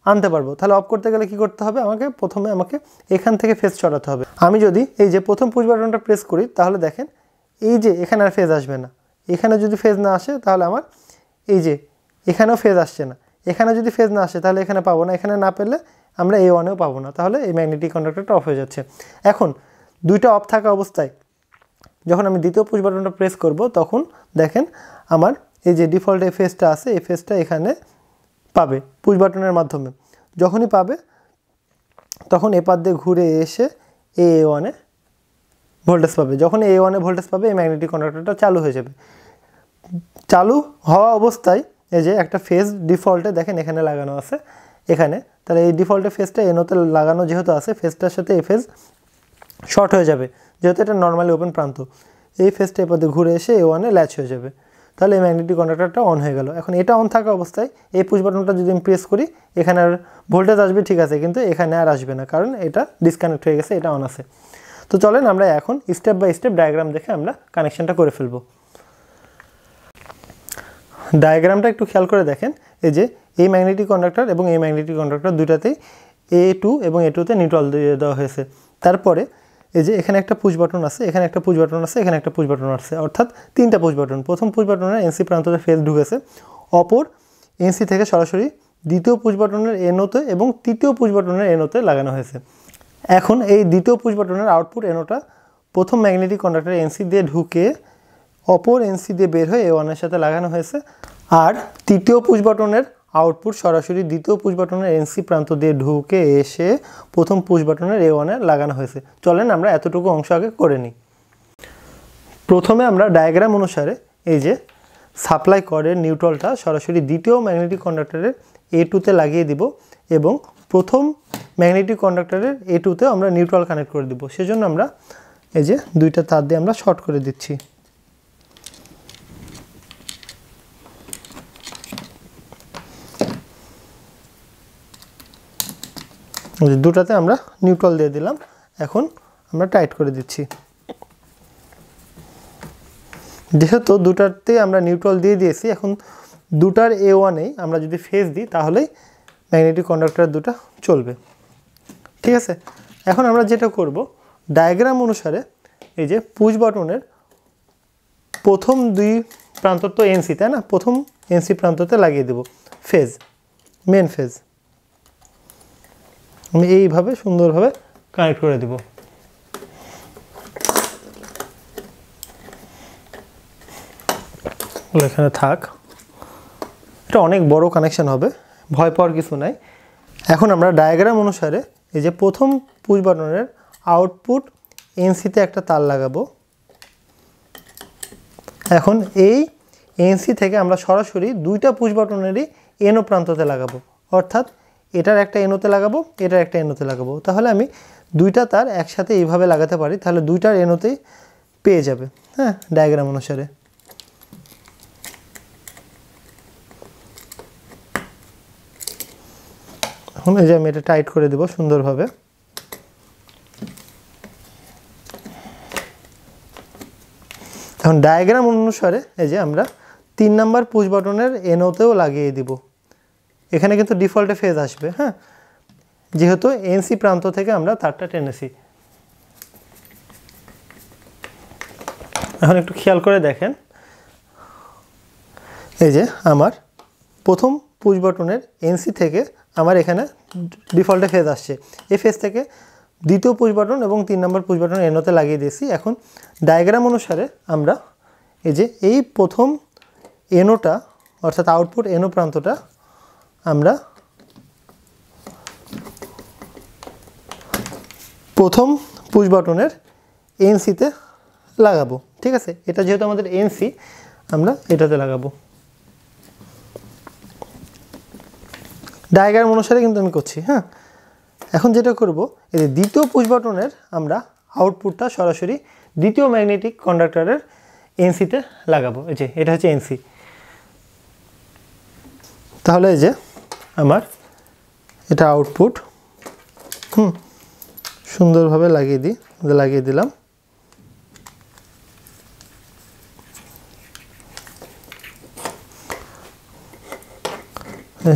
আনতে পারবো। তাহলে অফ করতে গেলে কি করতে হবে, প্রথমে আমাকে এখান থেকে ফেজ সরাতে হবে। আমি যদি এই যে প্রথম পুশ বাটনটা প্রেস করি, তাহলে দেখেন এই যে এখানে আর ফেজ আসবে না। এখানে যদি ফেজ না আসে তাহলে আমার এই যে এখানেও ফেজ আসছে না, এখানে যদি ফেজ না আসে তাহলে এখানে পাবো না, এখানে না পেলে আমরা A1এও পাবো না, তাহলে এই ম্যাগনেটিক কন্ডাক্টরটা অফ হয়ে যাচ্ছে। এখন দুইটা অফ থাকা অবস্থায় যখন আমি দ্বিতীয় পুশ বাটনটা প্রেস করব, তখন দেখেন আমার এই যে ডিফল্ট এই ফেজটা আছে, এই ফেজটা এখানে পাবে পুশ বাটনের মাধ্যমে। যখনই পাবে তখন এপার দিয়ে ঘুরে এসে A1 এ ভোল্টেজ পাবে। যখন A1 এ ভোল্টেজ পাবে এই ম্যাগনেটিক কন্ডাক্টরটা চালু হয়ে যাবে। চালু হওয়া অবস্থায় এই যে একটা ফেজ ডিফল্টে দেখেন এখানে লাগানো আছে এখানে, তাহলে এই ডিফল্টে ফেজটা এনোতে লাগানো যেহেতু আছে ফেজটার সাথে এই ফেজ শর্ট হয়ে যাবে, যেহেতু এটা নর্মালি ওপেন প্রান্ত। এই ফেজটা এরপরে ঘুরে এসে A1 এ ল্যাচ হয়ে যাবে, তাহলে এই ম্যাগনেটিক কন্ডাক্টরটা অন হয়ে গেল। এখন এটা অন থাকা অবস্থায় এই পুশ বাটনটা যদি আমি প্রেস করি এখানে আর ভোল্টেজ আসবে ঠিক আছে, কিন্তু এখানে আর আসবে না, কারণ এটা ডিসকানেক্ট হয়ে গেছে, এটা অন আছে। তো চলেন আমরা এখন স্টেপ বাই স্টেপ ডায়াগ্রাম দেখে আমরা কানেকশনটা করে ফেলবো। ডায়াগ্রামটা একটু খেয়াল করে দেখেন, এই যে এই ম্যাগনেটিক কন্ডাক্টর এবং এই ম্যাগনেটিক কন্ডাক্টর দুটাতেই A2 এবং A2 তে নিউট্রাল দিয়ে দেওয়া হয়েছে। তারপরে এই যে এখানে একটা পুশ বাটন আছে, এখানে একটা পুশ বাটন আছে, এখানে একটা পুশ বাটন আছে, অর্থাৎ তিনটা পুশ বাটন। প্রথম পুশ বাটনের NC প্রান্ততে ফেজ ঢুকেছে, অপর NC থেকে সরাসরি দ্বিতীয় পুশ বাটনের NO-তে এবং তৃতীয় পুশ বাটনের NO-তে লাগানো হয়েছে। এখন এই দ্বিতীয় পুশ বাটনের আউটপুট NO-টা প্রথম ম্যাগনেটিক কন্ডাক্টর NC দিয়ে ঢুকে অপর NC দিয়ে বের হয়ে A1 এর সাথে লাগানো হয়েছে, আর তৃতীয় পুশ বাটনের আউটপুট সরাসরি দ্বিতীয় পুশ বাটনের NC প্রান্ত দিয়ে ঢুকে এসে প্রথম পুশ বাটনের A1 এ লাগানো হয়েছে। চলেন আমরা এতটুকু অংশ আগে করে নিই। প্রথমে আমরা ডায়াগ্রাম অনুসারে এই যে সাপ্লাই কর্ডের নিউট্রালটা সরাসরি দ্বিতীয় ম্যাগনেটিক কন্ডাক্টরের A2-তে লাগিয়ে দিব এবং প্রথম ম্যাগনেটিক কন্ডাক্টরের A2-তেও আমরা নিউট্রাল কানেক্ট করে দিব। সেজন্য আমরা এই যে দুইটা তার দিয়ে আমরা শর্ট করে দিচ্ছি। দুটাতে আমরা নিউট্রাল দিয়ে দিলাম, এখন আমরা টাইট করে দিচ্ছি। যেহেতু দুটাতে আমরা নিউট্রাল দিয়ে দিয়েছি, এখন দুটার A1-এ আমরা যদি ফেজ দিই তাহলেই ম্যাগনেটিক কন্ডাক্টর দুটো চলবে, ঠিক আছে। এখন আমরা যেটা করব ডায়াগ্রাম অনুসারে এই যে পুশ বাটনের প্রথম দুই প্রান্ত তো NC, তাই না, প্রথম NC প্রান্ততে লাগিয়ে দেব ফেজ, মেন ফেজ। আমি এইভাবে সুন্দরভাবে কানেক্ট করে দেব। এখানে থাক, এটা অনেক বড় কানেকশন হবে, ভয় পাওয়ার কিছু নাই। এখন আমরা ডায়াগ্রাম অনুসারে এই যে প্রথম পুশ বাটনের আউটপুট NC-তে একটা তার লাগাবো। এখন এই NC থেকে আমরা সরাসরি দুইটা পুশ বাটনেরই NO প্রান্ততে লাগাবো, অর্থাৎ এটার একটা NO-তে লাগাবো, এটার একটা NO-তে লাগাবো। তাহলে আমি দুইটা তার একসাথে এইভাবে লাগাতে পারি, তাহলে দুইটার NO-তেই পেয়ে যাবে। হ্যাঁ, ডায়াগ্রাম অনুসারে এখন এই যে আমি এটা টাইট করে দেব সুন্দরভাবে। এখন ডায়াগ্রাম অনুসারে এই যে আমরা 3 নাম্বার পুশ বাটনের NO-তেও লাগিয়ে দিব। এখানে কিন্তু ডিফল্টে ফেজ আসবে, হ্যাঁ, যেহেতু NC প্রান্ত থেকে আমরা তারটা টেনেছি। এখন একটু খেয়াল করে দেখেন, এই যে আমার প্রথম পুশ বাটনের NC থেকে আমার এখানে ডিফল্টে ফেজ আসছে, এই ফেজ থেকে দ্বিতীয় পুশ বাটন এবং 3 নম্বর পুশ বাটন NO-তে লাগিয়ে দিয়েছি। এখন ডায়াগ্রাম অনুসারে আমরা এই যে এই প্রথম NO-টা অর্থাৎ আউটপুট NO প্রান্তটা আমরা প্রথম পুশ বাটনের NC-তে লাগাবো, ঠিক আছে। এটা যেহেতু আমাদের NC, আমরা এটাতে লাগাবো। ডায়াগ্রাম অনুসারে কিন্তু আমি করছি, হ্যাঁ। এখন যেটা করব এই যে দ্বিতীয় পুশ বাটনের আমরা আউটপুটটা সরাসরি দ্বিতীয় ম্যাগনেটিক কন্ডাক্টরের NC-তে লাগাবো। এই যে এটা হচ্ছে NC। তাহলে এই যে আমার এটা আউটপুট, সুন্দরভাবে লাগিয়ে দিলাম।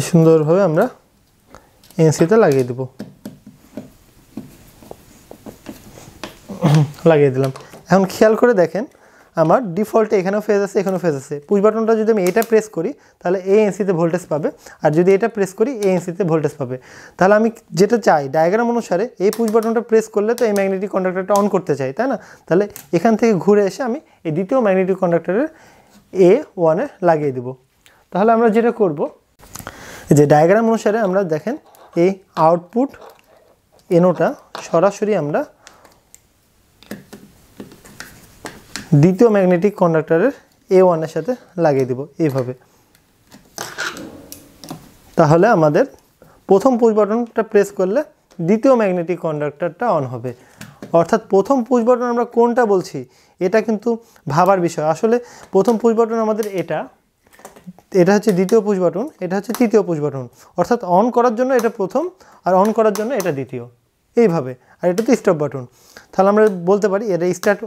সুন্দরভাবে আমরা NC-তে লাগিয়ে দেব, লাগিয়ে দিলাম। এখন খেয়াল করে দেখেন আমার ডিফল্টে এখানেও ফেজ আছে, এখানেও ফেজ আছে। পুশ বাটনটা যদি আমি এটা প্রেস করি তাহলে ANC-তে ভোল্টেজ পাবে, আর যদি এটা প্রেস করি ANC-তে ভোল্টেজ পাবে। তাহলে আমি যেটা চাই ডায়াগ্রাম অনুসারে এই পুশ বাটনটা প্রেস করলে তো এই ম্যাগনেটিক কন্ডাক্টরটা অন করতে চাই, তাই না। তাহলে এখান থেকে ঘুরে এসে আমি এই দ্বিতীয় ম্যাগনেটিক কন্ডাক্টরের A1-এ লাগিয়ে দেব। তাহলে আমরা যেটা করব এই যে ডায়াগ্রাম অনুসারে আমরা দেখেন এই আউটপুট NO-টা সরাসরি আমরা দ্বিতীয় ম্যাগনেটিক কন্ডাক্টরের A1 এর সাথে লাগিয়ে দিব এইভাবে। তাহলে আমাদের প্রথম পুশ বাটনটা প্রেস করলে দ্বিতীয় ম্যাগনেটিক কন্ডাক্টরটা অন হবে। অর্থাৎ প্রথম পুশ বাটন আমরা কোনটা বলছি এটা কিন্তু ভাবার বিষয়। আসলে প্রথম পুশ বাটন আমাদের এটা হচ্ছে দ্বিতীয় পুশ বাটন, এটা হচ্ছে তৃতীয় পুশ বাটন। অর্থাৎ অন করার জন্য এটা প্রথম আর অন করার জন্য এটা দ্বিতীয়, এইভাবে। আর এটা তো স্টপ বাটন। তাহলে আমরা বলতে পারি এটা স্টার্ট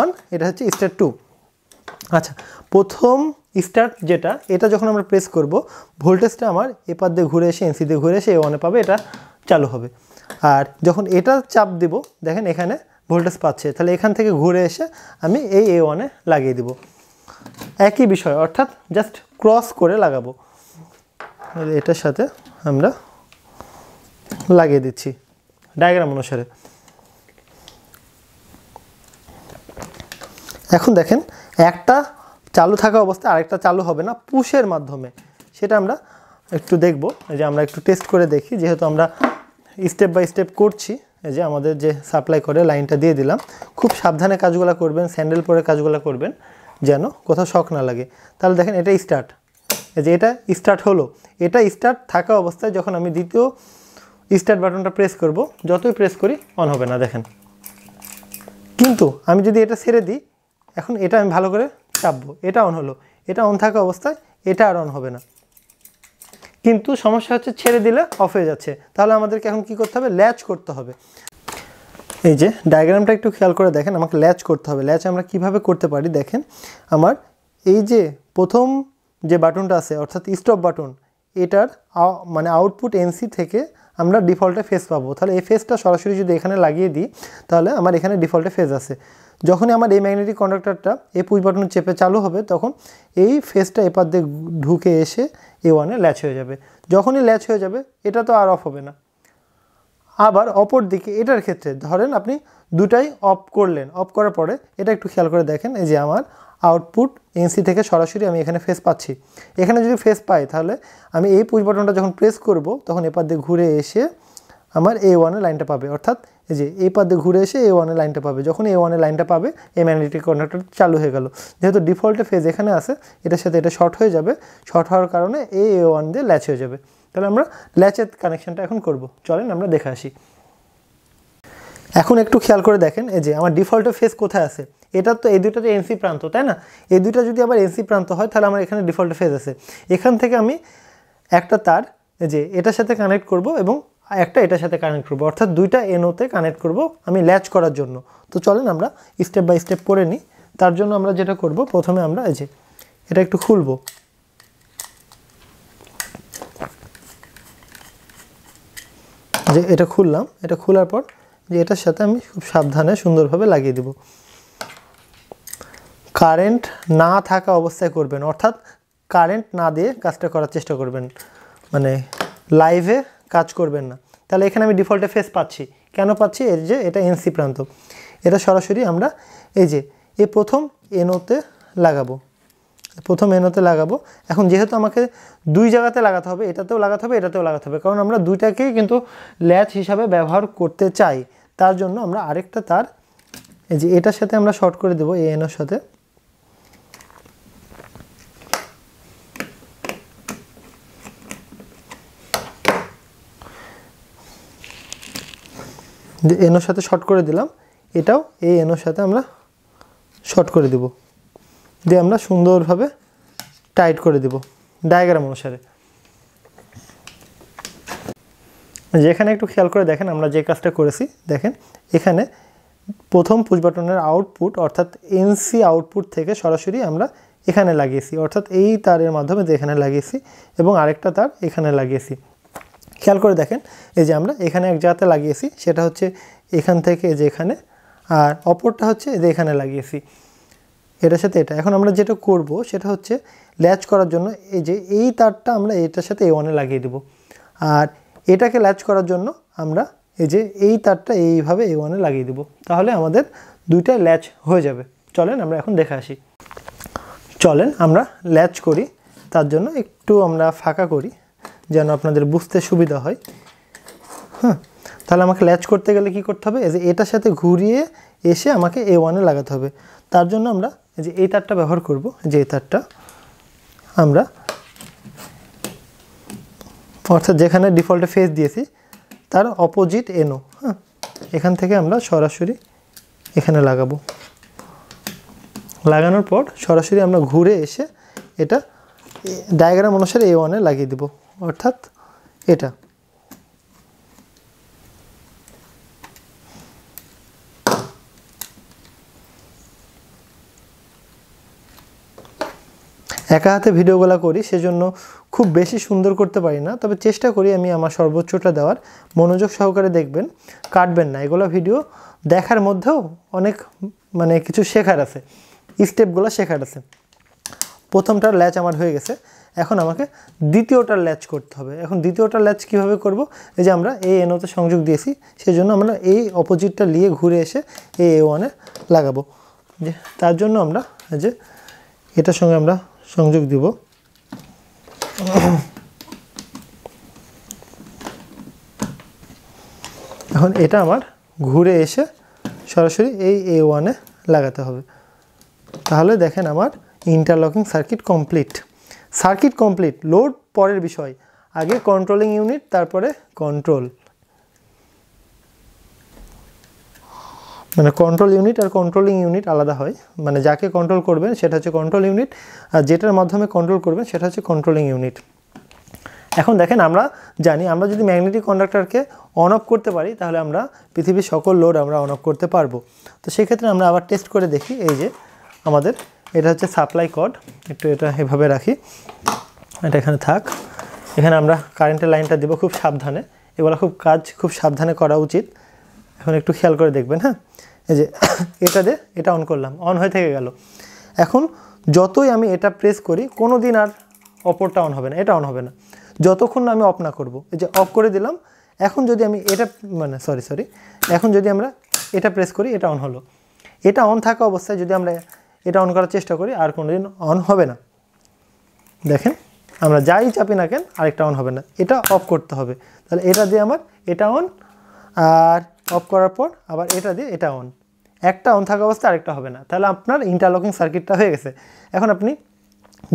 1, এটা হচ্ছে স্টার্ট 2। আচ্ছা, প্রথম স্টার্ট যেটা, এটা যখন আমরা প্রেস করব ভোল্টেজটা আমার এপার দিয়ে ঘুরে এসে এনসি দিয়ে ঘুরে এসে A1 এ পাবে, এটা চালু হবে। আর যখন এটা চাপ দেব দেখেন এখানে ভোল্টেজ পাচ্ছে, তাহলে এখান থেকে ঘুরে এসে আমি এই A1 এ লাগিয়ে দিব। একই বিষয়, অর্থাৎ জাস্ট ক্রস করে লাগাবো। এটার সাথে আমরা লাগিয়ে দিচ্ছি ডায়াগ্রাম অনুসারে। এখন দেখেন একটা চালু থাকা অবস্থায় আরেকটা চালু হবে না পুশের মাধ্যমে, সেটা আমরা একটু দেখব। যে আমরা একটু টেস্ট করে দেখি, যেহেতু আমরা স্টেপ বাই স্টেপ করছি। এই যে আমাদের যে সাপ্লাই করে লাইনটা দিয়ে দিলাম, খুব সাবধানে কাজগুলো করবেন, স্যান্ডেল পরে কাজগুলো করবেন যেন কোথাও শক না লাগে। তাহলে দেখেন এটা স্টার্ট, এই যে এটা স্টার্ট হলো। এটা স্টার্ট থাকা অবস্থায় যখন আমি দ্বিতীয় স্টার্ট বাটনটা প্রেস করব, যতই প্রেস করি অন হবে না দেখেন। কিন্তু আমি যদি এটা ছেড়ে দিই, এখন এটা আমি ভালো করে চাপবো, এটা অন হলো। এটা অন থাকা অবস্থায় এটা আর অন হবে না। কিন্তু সমস্যা হচ্ছে ছেড়ে দিলে অফ হয়ে যাচ্ছে। তাহলে আমাদেরকে এখন কি করতে হবে? ল্যাচ করতে হবে। এই যে ডায়াগ্রামটা একটু খেয়াল করে দেখেন, আমাকে ল্যাচ করতে হবে। ল্যাচ আমরা কিভাবে করতে পারি দেখেন, আমার এই যে প্রথম যে বাটনটা আছে অর্থাৎ স্টপ বাটন, এটার মানে আউটপুট এনসি থেকে আমরা ডিফল্টে ফেজ পাবো। তাহলে এই ফেজটা সরাসরি যদি এখানে লাগিয়ে দিই, তাহলে আমার এখানে ডিফল্টে ফেজ আছে। যখনই আমার এই ম্যাগনেটিক কন্ডাক্টরটা এই পুশ বাটন চেপে চালু হবে, তখন এই ফেজটা এপার দিয়ে ঢুকে এসে A1 এ ল্যাচ হয়ে যাবে। যখনই ল্যাচ হয়ে যাবে, এটা তো আর অফ হবে না। আবার অপর দিকে এটার ক্ষেত্রে ধরেন আপনি দুটাই অফ করলেন, অফ করার পরে এটা একটু খেয়াল করে দেখেন, এই যে আমার আউটপুট এনসি থেকে সরাসরি আমি এখানে ফেজ পাচ্ছি। এখানে যদি ফেজ পাই, তাহলে আমি এই পুশ বাটনটা যখন প্রেস করব, তখন এপার দিয়ে ঘুরে এসে আমার A1 এর লাইনটা পাবে। অর্থাৎ এই যে এই পার দিয়ে ঘুরে এসে A1 এর লাইনটা পাবে। যখন A1 এর লাইনটা পাবে, এই ম্যাগনেটিক কন্ডাক্টর চালু হয়ে গেল। যেহেতু ডিফল্টে ফেজ এখানে আছে, এটার সাথে এটা শর্ট হয়ে যাবে। শর্ট হওয়ার কারণে এই A1 দিয়ে ল্যাচ হয়ে যাবে। তাহলে আমরা ল্যাচের কানেকশনটা এখন করব। চলেন আমরা দেখে আসি। এখন একটু খেয়াল করে দেখেন, এই যে আমার ডিফল্টে ফেজ কোথায় আছে। এটা তো এই দুটো তো এনসি প্রান্ত, তাই না? এই দুটো যদি আবার এনসি প্রান্ত হয়, তাহলে আমার এখানে ডিফল্টে ফেজ আছে। এখান থেকে আমি একটা তার এই যে এটার সাথে কানেক্ট করব এবং একটা এটার সাথে কানেক্ট করব, অর্থাৎ দুইটা এনওতে কানেক্ট করব আমি ল্যাচ করার জন্য। তো চলেন আমরা স্টেপ বাই স্টেপ করে নিই। তার জন্য আমরা যেটা করব, প্রথমে আমরা এই যে এটা একটু খুলব। যে এটা খুললাম, এটা খোলার পর যে এটার সাথে আমি খুব সাবধানে সুন্দরভাবে লাগিয়ে দেব। কারেন্ট না থাকা অবস্থায় করবেন, অর্থাৎ কারেন্ট না দিয়ে কাজটা করার চেষ্টা করবেন, মানে লাইভে কাজ করবেন না। তাহলে এখানে আমি ডিফল্টে ফেজ পাচ্ছি। কেন পাচ্ছি? এর যে এটা এনসি প্রান্ত, এটা সরাসরি আমরা এই যে এই প্রথম এনওতে লাগাবো, প্রথম এনওতে লাগাবো। এখন যেহেতু আমাকে দুই জায়গাতে লাগাতে হবে, এটাতেও লাগাতে হবে, এটাতেও লাগাতে হবে, কারণ আমরা দুইটাকেই কিন্তু ল্যাচ হিসাবে ব্যবহার করতে চাই। তার জন্য আমরা আরেকটা তার এই যে এটার সাথে আমরা শর্ট করে দেবো, এই এনওর সাথে। এনোর সাথে শর্ট করে দিলাম, এটাও এই এনোর সাথে আমরা শর্ট করে দেব, দিয়ে আমরা সুন্দরভাবে টাইট করে দেব ডায়াগ্রাম অনুসারে। যেখানে একটু খেয়াল করে দেখেন আমরা যে কাজটা করেছি, দেখেন এখানে প্রথম পুশ বাটনের আউটপুট অর্থাৎ এনসি আউটপুট থেকে সরাসরি আমরা এখানে লাগিয়েছি, অর্থাৎ এই তারের মাধ্যমে যে এখানে লাগিয়েছি এবং আরেকটা তার এখানে লাগিয়েছি। খেয়াল করে দেখেন, এই যে আমরা এখানে এক জায়গাতে লাগিয়েছি, সেটা হচ্ছে এখান থেকে যে এখানে, আর অপরটা হচ্ছে যে এখানে লাগিয়েছি, এটার সাথে এটা। এখন আমরা যেটা করব সেটা হচ্ছে ল্যাচ করার জন্য এই যে এই তারটা আমরা এটার সাথে A1 এ লাগিয়ে দেব, আর এটাকে ল্যাচ করার জন্য আমরা এই যে এই তারটা এইভাবে A1 এ লাগিয়ে দেব। তাহলে আমাদের দুইটাই ল্যাচ হয়ে যাবে। চলেন আমরা এখন দেখে আসি। চলেন আমরা ল্যাচ করি, তার জন্য একটু আমরা ফাঁকা করি যেন আপনাদের বুঝতে সুবিধা হয়। হ্যাঁ, তাহলে আমাকে ল্যাচ করতে গেলে কি করতে হবে? এই যে এটার সাথে ঘুরিয়ে এসে আমাকে A1 এ লাগাতে হবে। তার জন্য আমরা এই যে এই তারটা ব্যবহার করব, যে এই তারটা আমরা অর্থাৎ যেখানে ডিফল্টে ফেজ দিয়েছি তার অপোজিট NO, হ্যাঁ, এখান থেকে আমরা সরাসরি এখানে লাগাবো। লাগানোর পর সরাসরি আমরা ঘুরে এসে এটা ডায়াগ্রাম অনুসারে A1 এ লাগিয়ে দেব, অর্থাৎ এটা। একা হাতে ভিডিওগুলো করি, সেজন্য খুব বেশি সুন্দর করতে পারি না, তবে চেষ্টা করি আমি আমার সর্বোচ্চটা দেওয়ার। মনোযোগ সহকারে দেখবেন, কাটবেন না। এগুলো ভিডিও দেখার মধ্যেও অনেক মানে কিছু শেখার আছে, স্টেপগুলো শেখার আছে। প্রথমটার ল্যাচ আমার হয়ে গেছে, এখন আমাকে দ্বিতীয়টার ল্যাচ করতে হবে। এখন দ্বিতীয়টার ল্যাচ কিভাবে করব? এই যে আমরা এই NO তে সংযোগ দিয়েছি, সেজন্য আমরা এই অপোজিটটা নিয়ে ঘুরে এসে এই A1 এ লাগাবো। যে তার জন্য আমরা এই যে এটার সঙ্গে আমরা সংযোগ দিব। এখন এটা আমার ঘুরে এসে সরাসরি এই A1 এ লাগাতে হবে। তাহলে দেখেন আমার interlocking circuit complete. Circuit complete, load পরের বিষয়, আগে কন্ট্রোলিং ইউনিট, তারপরে কন্ট্রোল। মানে কন্ট্রোল ইউনিট আর কন্ট্রোলিং ইউনিট আলাদা হয়, মানে যাকে কন্ট্রোল করবেন সেটা হচ্ছে কন্ট্রোল ইউনিট, আর যেটার মাধ্যমে কন্ট্রোল করবেন সেটা হচ্ছে কন্ট্রোলিং ইউনিট। এখন দেখেন আমরা জানি আমরা যদি ম্যাগনেটিক কন্ডাক্টরকে অন অফ করতে পারি তাহলে আমরা পৃথিবীর সকল লোড আমরা অন অফ করতে পারবো। তো সেক্ষেত্রে আমরা আবার টেস্ট করে দেখি। এই যে আমাদের এটা হচ্ছে সাপ্লাই কর্ড, একটু এটা এভাবে রাখি, এটা এখানে থাক। এখানে আমরা কারেন্টের লাইনটা দেবো খুব সাবধানে, এগুলো খুব সাবধানে করা উচিত। এখন একটু খেয়াল করে দেখবেন, হ্যাঁ। এই যে এটা দিয়ে এটা অন করলাম, অন হয়ে থেকে গেল। এখন যতই আমি এটা প্রেস করি কোনো দিন আর অপরটা অন হবে না, এটা অন হবে না যতক্ষণ না আমি অফ না করব। এই যে অফ করে দিলাম, এখন যদি আমি এটা এখন যদি আমরা এটা প্রেস করি এটা অন হলো। এটা অন থাকা অবস্থায় যদি আমরা এটা অন করার চেষ্টা করি আর কোনো দিন অন হবে না। দেখেন আমরা যাই চাপি না কেন আরেকটা অন হবে না, এটা অফ করতে হবে। তাহলে এটা দিয়ে আমার এটা অন, আর অফ করার পর আবার এটা দিয়ে এটা অন, একটা অন থাকা অবস্থায় আরেকটা হবে না। তাহলে আপনার ইন্টারলকিং সার্কিটটা হয়ে গেছে। এখন আপনি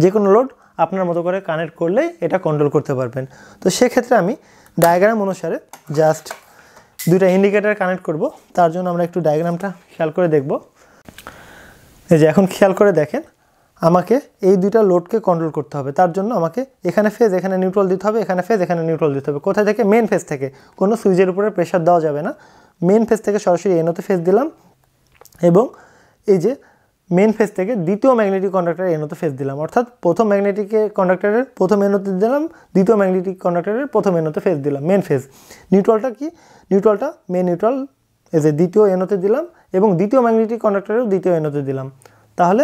যে কোনো লোড আপনার মতো করে কানেক্ট করলেই এটা কন্ট্রোল করতে পারবেন। তো সেক্ষেত্রে আমি ডায়াগ্রাম অনুসারে জাস্ট দুইটা ইন্ডিকেটর কানেক্ট করব। তার জন্য আমরা একটু ডায়াগ্রামটা খেয়াল করে দেখব। এই যে এখন খেয়াল করে দেখেন, আমাকে এই দুইটা লোডকে কন্ট্রোল করতে হবে। তার জন্য আমাকে এখানে ফেজ এখানে নিউট্রাল দিতে হবে, এখানে ফেজ এখানে নিউট্রাল দিতে হবে। কোথা থেকে? মেন ফেজ থেকে। কোনো সুইচের উপরে প্রেশার দেওয়া যাবে না। মেন ফেজ থেকে সরাসরি NO তে ফেজ দিলাম, এবং এই যে মেন ফেজ থেকে দ্বিতীয় ম্যাগনেটিক কন্ডাক্টরের NO তে ফেজ দিলাম, অর্থাৎ প্রথম ম্যাগনেটিক কন্ডাক্টরের প্রথম NO তে দিলাম, দ্বিতীয় ম্যাগনেটিক কন্ডাক্টরের প্রথম NO তে ফেজ দিলাম। মেন ফেজ নিউট্রালটা কি? নিউট্রালটা মেন নিউট্রাল এই যে দ্বিতীয় NO তে দিলাম, এবং দ্বিতীয় ম্যাগনেটিক কন্ডাক্টরেও দ্বিতীয় NO তে দিলাম। তাহলে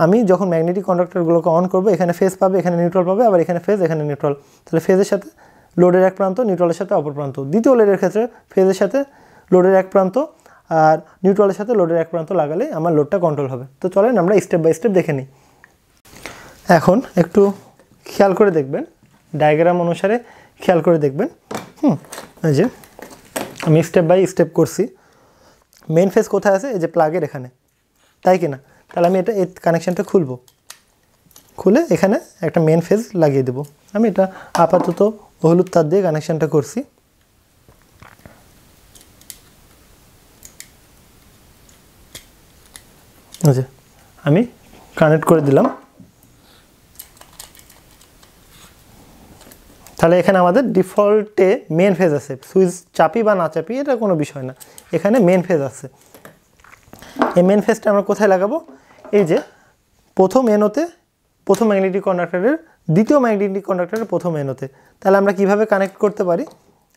আমি যখন ম্যাগনেটিক কন্ডাক্টরগুলোকে অন করব, এখানে ফেজ পাবে, এখানে নিউট্রাল পাবে, আবার এখানে ফেজ এখানে নিউট্রাল। তাহলে ফেজের সাথে লোডের এক প্রান্ত, নিউট্রালের সাথে অপর প্রান্ত। দ্বিতীয় লোডের ক্ষেত্রে ফেজের সাথে লোডের এক প্রান্ত আর নিউট্রালের সাথে লোডের এক প্রান্ত লাগালে আমার লোডটা কন্ট্রোল হবে। তো চলেন আমরা স্টেপ বাই স্টেপ দেখে নিই। এখন একটু খেয়াল করে দেখবেন, ডায়াগ্রাম অনুসারে খেয়াল করে দেখবেন। এই যে আমি স্টেপ বাই স্টেপ করছি। মেন ফেজ কোথায় আছে? এই যে প্লাগের এখানে, তাই কি না? তাহলে আমি এটা এই কানেকশানটা খুলে এখানে একটা মেন ফেজ লাগিয়ে দেব। আমি এটা আপাতত হলুদ তার দিয়ে কানেকশানটা করছি। আচ্ছা, আমি কানেক্ট করে দিলাম। তাহলে এখানে আমাদের ডিফল্টে মেন ফেজ আছে, সুইচ চাপি বা না চাপি এটা কোনো বিষয় না, এখানে মেন ফেজ আছে। এই মেন ফেজটা আমরা কোথায় লাগাবো? এই যে প্রথম NOতে, প্রথম ম্যাগনেটিক কন্ডাক্টরের দ্বিতীয় ম্যাগনেটিক কন্ডাক্টরের প্রথম NOতে। তাহলে আমরা কিভাবে কানেক্ট করতে পারি?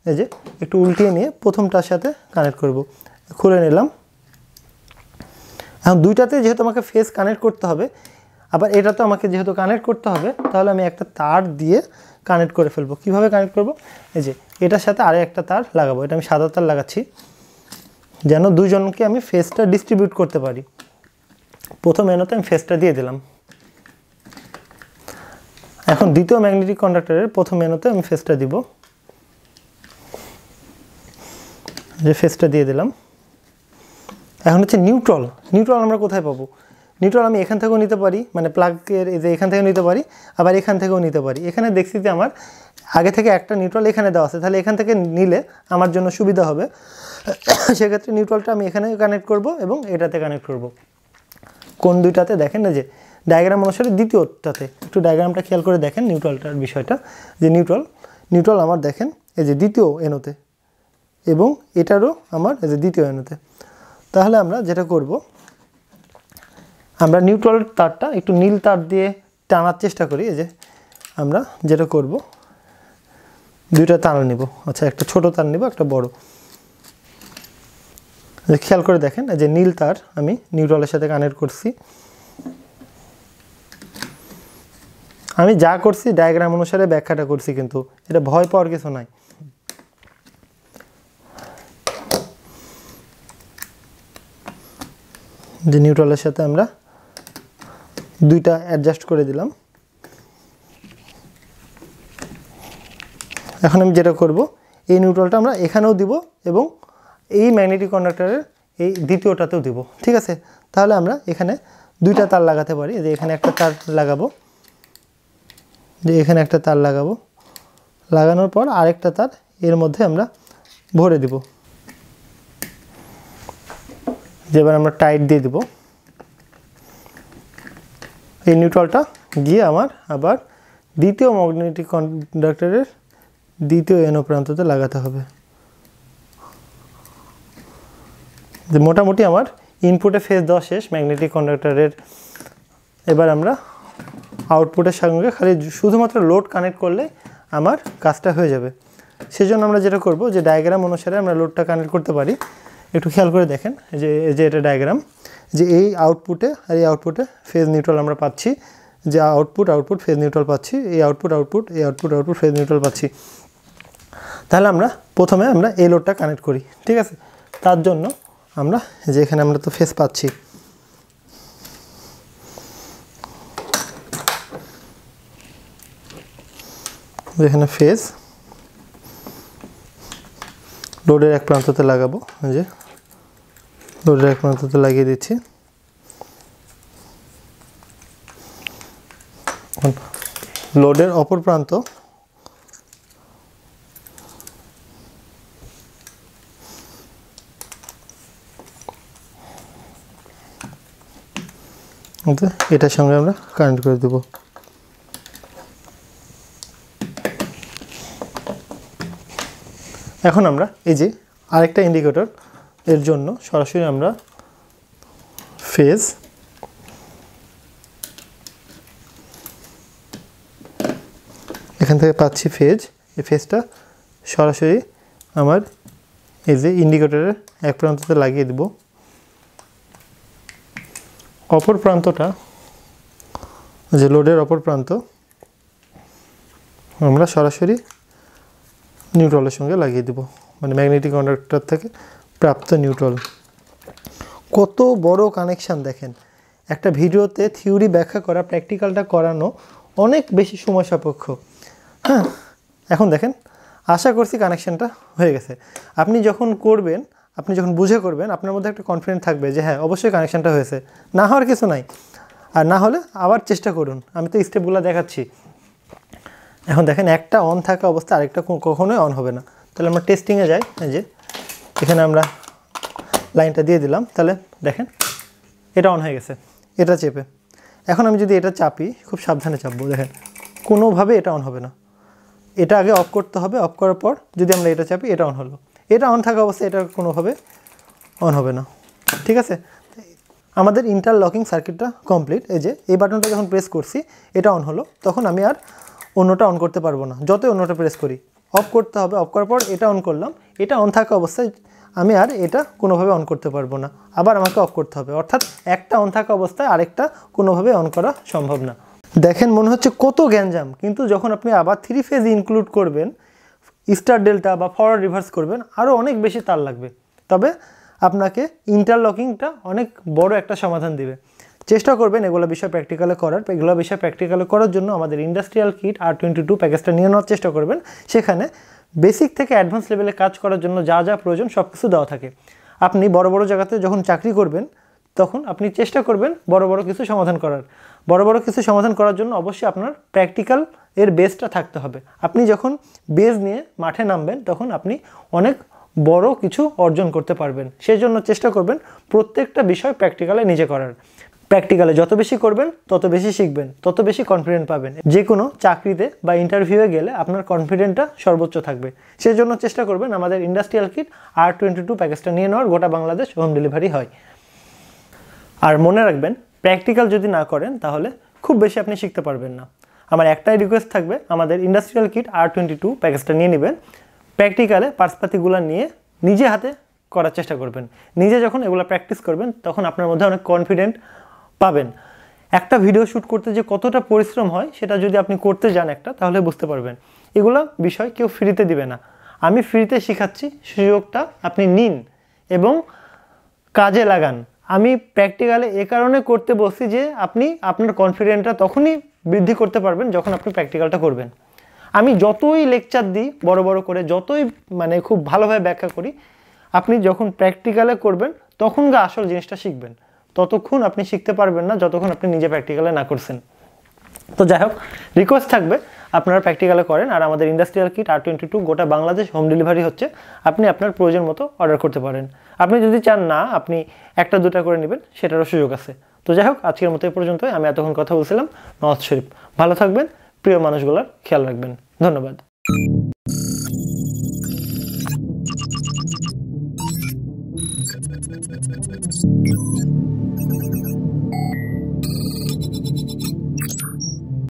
এই যে একটু উল্টিয়ে নিয়ে প্রথমটার সাথে কানেক্ট করব। খুলে নিলাম। এখন দুইটাতে যেহেতু আমাকে ফেজ কানেক্ট করতে হবে, আবার এটাতে আমাকে যেহেতু কানেক্ট করতে হবে, তাহলে আমি একটা তার দিয়ে কানেক্ট করে ফেলবো। কিভাবে কানেক্ট করব? এই যে এটার সাথে আরও একটা তার লাগাবো। এটা আমি সাদা তার লাগাচ্ছি যেন দুজনকে আমি ফেজটা ডিস্ট্রিবিউট করতে পারি। প্রথম NOতে আমি ফেজটা দিয়ে দিলাম। এখন দ্বিতীয় ম্যাগনেটিক কন্ডাক্টরের প্রথম NOতে আমি ফেজটা দিব। যে ফেজটা দিয়ে দিলাম। এখন হচ্ছে নিউট্রাল। নিউট্রাল আমরা কোথায় পাবো? নিউট্রাল আমি এখান থেকেও নিতে পারি, মানে প্লাগের এই যে এখান থেকেও নিতে পারি, আবার এখান থেকেও নিতে পারি। এখানে দেখছি যে আমার আগে থেকে একটা নিউট্রাল এখানে দেওয়া আছে, তাহলে এখান থেকে নিলে আমার জন্য সুবিধা হবে। সেক্ষেত্রে নিউট্রালটা আমি এখানে কানেক্ট করব এবং এটাতে কানেক্ট করব। কোন দুইটাতে দেখেন না যে ডায়াগ্রাম অনুসারে দ্বিতীয়টাতে, একটু ডায়াগ্রামটা খেয়াল করে দেখেন নিউট্রালটার বিষয়টা, যে নিউট্রাল আমার দেখেন এই যে দ্বিতীয় এনোতে এবং এটারও আমার এই যে দ্বিতীয় এনোতে। তাহলে আমরা যেটা করব, আমরা নিউট্রাল তারটা একটু নীল তার দিয়ে টানার চেষ্টা করি। এই যে আমরা যেটা করব, দুইটা তার নিব। আচ্ছা, একটা ছোট তার নিব, একটা বড়। খেয়াল করে দেখেন যে নীল তার আমি নিউট্রালের সাথে কানেক্ট করছি। আমি যা করছি ডায়াগ্রাম অনুসারে ব্যাখ্যাটা করছি, কিন্তু এটা ভয় পাওয়ার কিছু নাই। যে নিউট্রালের সাথে আমরা দুইটা অ্যাডজাস্ট করে দিলাম। এখন আমি যেটা করব, এই নিউট্রালটা আমরা এখানেও দিব এবং এই ম্যাগনেটিক কন্ডাক্টরের এই দ্বিতীয়টাতেও দিব। ঠিক আছে, তাহলে আমরা এখানে দুইটা তার লাগাতে পারি। যে এখানে একটা তার লাগাবো, যে এখানে একটা তার লাগাবো, লাগানোর পর আরেকটা তার এর মধ্যে আমরা ভরে দিব। যেবার আমরা টাইট দিয়ে দিব। এই নিউট্রালটা গিয়ে আমার আবার দ্বিতীয় ম্যাগনেটিক কন্ডাক্টরের দ্বিতীয় এনো প্রান্ততে লাগাতে হবে। যে মোটামুটি আমার ইনপুটে ফেজ দেওয়া শেষ ম্যাগনেটিক কন্ডাক্টরের। এবার আমরা আউটপুটের সঙ্গে খালি শুধুমাত্র লোড কানেক্ট করলে আমার কাজটা হয়ে যাবে। সেজন্য আমরা যেটা করব, যে ডায়াগ্রাম অনুসারে আমরা লোডটা কানেক্ট করতে পারি। একটু খেয়াল করে দেখেন যে এটা ডায়াগ্রাম, যে এই আউটপুটে আর এই আউটপুটে ফেজ নিউট্রাল আমরা পাচ্ছি, যে আউটপুট ফেজ নিউট্রাল পাচ্ছি, এই আউটপুট ফেজ নিউট্রাল পাচ্ছি। তাহলে আমরা প্রথমে আমরা এই লোডটা কানেক্ট করি। ঠিক আছে, তার জন্য আমরা যে এখানে আমরা তো ফেজ পাচ্ছি, এখানে ফেজ লোডের এক প্রান্ততে লাগাবো। যে লোডের এক প্রান্ততে লাগিয়ে দিচ্ছি। লোডের অপর প্রান্ত এটার সঙ্গে আমরা কানেক্ট করে দেব। এখন আমরা এই যে আরেকটা ইন্ডিকেটর এর জন্য সরাসরি আমরা ফেজ এখান থেকে পাচ্ছি ফেজ। এই ফেজটা সরাসরি আমার এই যে ইন্ডিকেটরের এক প্রান্ততে লাগিয়ে দেব। অপর প্রান্তটা, যে লোডের অপর প্রান্ত, আমরা সরাসরি নিউট্রালের সঙ্গে লাগিয়ে দেব, মানে ম্যাগনেটিক কন্ডাক্টর থেকে প্রাপ্ত নিউট্রাল। কত বড় কানেকশান দেখেন। একটা ভিডিওতে থিওরি ব্যাখ্যা করা, প্র্যাকটিক্যালটা করানো অনেক বেশি সময় সাপেক্ষ। হ্যাঁ, এখন দেখেন, আশা করছি কানেকশানটা হয়ে গেছে। আপনি যখন করবেন, আপনি যখন বুঝে করবেন, আপনার মধ্যে একটা কনফিডেন্স থাকবে যে হ্যাঁ অবশ্যই কানেকশানটা হয়েছে, না হওয়ার কিছু নাই। আর না হলে আবার চেষ্টা করুন, আমি তো স্টেপগুলো দেখাচ্ছি। এখন দেখেন, একটা অন থাকা অবস্থা আরেকটা কখনোই অন হবে না। তাহলে আমরা টেস্টিংয়ে যাই। এই যে এখানে আমরা লাইনটা দিয়ে দিলাম, তাহলে দেখেন এটা অন হয়ে গেছে। এটা চেপে এখন আমি যদি এটা চাপি, খুব সাবধানে চাপবো, দেখেন কোনোভাবে এটা অন হবে না। এটা আগে অফ করতে হবে, অফ করার পর যদি আমরা এটা চাপি, এটা অন হলো। এটা অন থাকা অবস্থায় এটা কোনোভাবে অন হবে না। ঠিক আছে, আমাদের ইন্টারলকিং সার্কিটটা কমপ্লিট। এই যে এই বাটনটা যখন প্রেস করছি, এটা অন হলো, তখন আমি আর অন্যটা অন করতে পারবো না, যতই অন্যটা প্রেস করি। অফ করতে হবে, অফ করার পর এটা অন করলাম, এটা অন থাকা অবস্থায় আমি আর এটা কোনোভাবে অন করতে পারবো না, আবার আমাকে অফ করতে হবে। অর্থাৎ একটা অন থাকা অবস্থায় আরেকটা কোনোভাবে অন করা সম্ভব না। দেখেন মনে হচ্ছে কত গ্যাঞ্জাম, কিন্তু যখন আপনি আবার 3 ফেজ ইনক্লুড করবেন, স্টার ডেল্টা বা ফরওয়ার্ড রিভার্স করবেন, আরও অনেক বেশি তার লাগবে। তবে আপনাকে ইন্টারলকিংটা অনেক বড় একটা সমাধান দিবে। চেষ্টা করবেন এগুলো বিষয় প্র্যাকটিক্যালে করার। এগুলো বিষয় প্র্যাকটিক্যালে করার জন্য আমাদের ইন্ডাস্ট্রিয়াল কিট R22 প্যাকেজটা নিয়ে নেওয়ার চেষ্টা করবেন। সেখানে বেসিক থেকে অ্যাডভান্স লেভেলে কাজ করার জন্য যা যা প্রয়োজন সব কিছু দেওয়া থাকে। আপনি বড় বড় জায়গাতে যখন চাকরি করবেন তখন আপনি চেষ্টা করবেন বড় বড় কিছু সমাধান করার। বড় বড় কিছু সমাধান করার জন্য অবশ্যই আপনার প্র্যাকটিক্যাল এর বেসটা থাকতে হবে। আপনি যখন বেস নিয়ে মাঠে নামবেন তখন আপনি অনেক বড় কিছু অর্জন করতে পারবেন। সেই জন্য চেষ্টা করবেন প্রত্যেকটা বিষয় প্র্যাকটিক্যালে নিজে করার। প্র্যাকটিক্যালে যত বেশি করবেন তত বেশি শিখবেন, তত বেশি কনফিডেন্ট পাবেন। যে কোনো চাকরিতে বা ইন্টারভিউয়ে গেলে আপনার কনফিডেন্টটা সর্বোচ্চ থাকবে। সেই জন্য চেষ্টা করবেন আমাদের ইন্ডাস্ট্রিয়াল কিট R22 প্যাকেজটা নিয়ে নেওয়ার। গোটা বাংলাদেশ হোম ডেলিভারি হয়। আর মনে রাখবেন, প্র্যাকটিক্যাল যদি না করেন তাহলে খুব বেশি আপনি শিখতে পারবেন না। আমার একটাই রিকোয়েস্ট থাকবে, আমাদের ইন্ডাস্ট্রিয়াল কিট R22 প্যাকেজটা নিয়ে নেবেন। প্র্যাকটিক্যালে পার্টসপাতিগুলো নিয়ে নিজে হাতে করার চেষ্টা করবেন। নিজে যখন এগুলো প্র্যাকটিস করবেন তখন আপনার মধ্যে অনেক কনফিডেন্ট পাবেন। একটা ভিডিও শ্যুট করতে যে কতটা পরিশ্রম হয় সেটা যদি আপনি করতে যান তাহলে বুঝতে পারবেন। এগুলো বিষয় কেউ ফ্রিতে দিবে না। আমি ফ্রিতে শেখাচ্ছি, সুযোগটা আপনি নিন এবং কাজে লাগান। আমি প্র্যাকটিক্যালে এ কারণে করতে বলছি যে আপনি আপনার কনফিডেন্টটা তখনই বৃদ্ধি করতে পারবেন যখন আপনি প্র্যাকটিক্যালটা করবেন। আমি যতই লেকচার দিই বড় বড় করে, যতই খুব ভালোভাবে ব্যাখ্যা করি, আপনি যখন প্র্যাকটিক্যালে করবেন তখন আসল জিনিসটা শিখবেন। ততক্ষণ আপনি শিখতে পারবেন না যতক্ষণ আপনি নিজে প্র্যাকটিক্যালে না করছেন। তো যাই হোক, রিকোয়েস্ট থাকবে আপনারা প্র্যাকটিক্যালে করেন। আর আমাদের ইন্ডাস্ট্রিয়াল কিট R22 গোটা বাংলাদেশ হোম ডেলিভারি হচ্ছে। আপনি আপনার প্রয়োজন মতো অর্ডার করতে পারেন। আপনি যদি চান না আপনি একটা দুটা করে নেবেন, সেটারও সুযোগ আছে। তো যাই হোক, আজকের মতো এই পর্যন্তই। আমি এতক্ষণ কথা বলছিলাম নওয়াজ শরীফ। ভালো থাকবেন, প্রিয় মানুষগুলোর খেয়াল রাখবেন। ধন্যবাদ।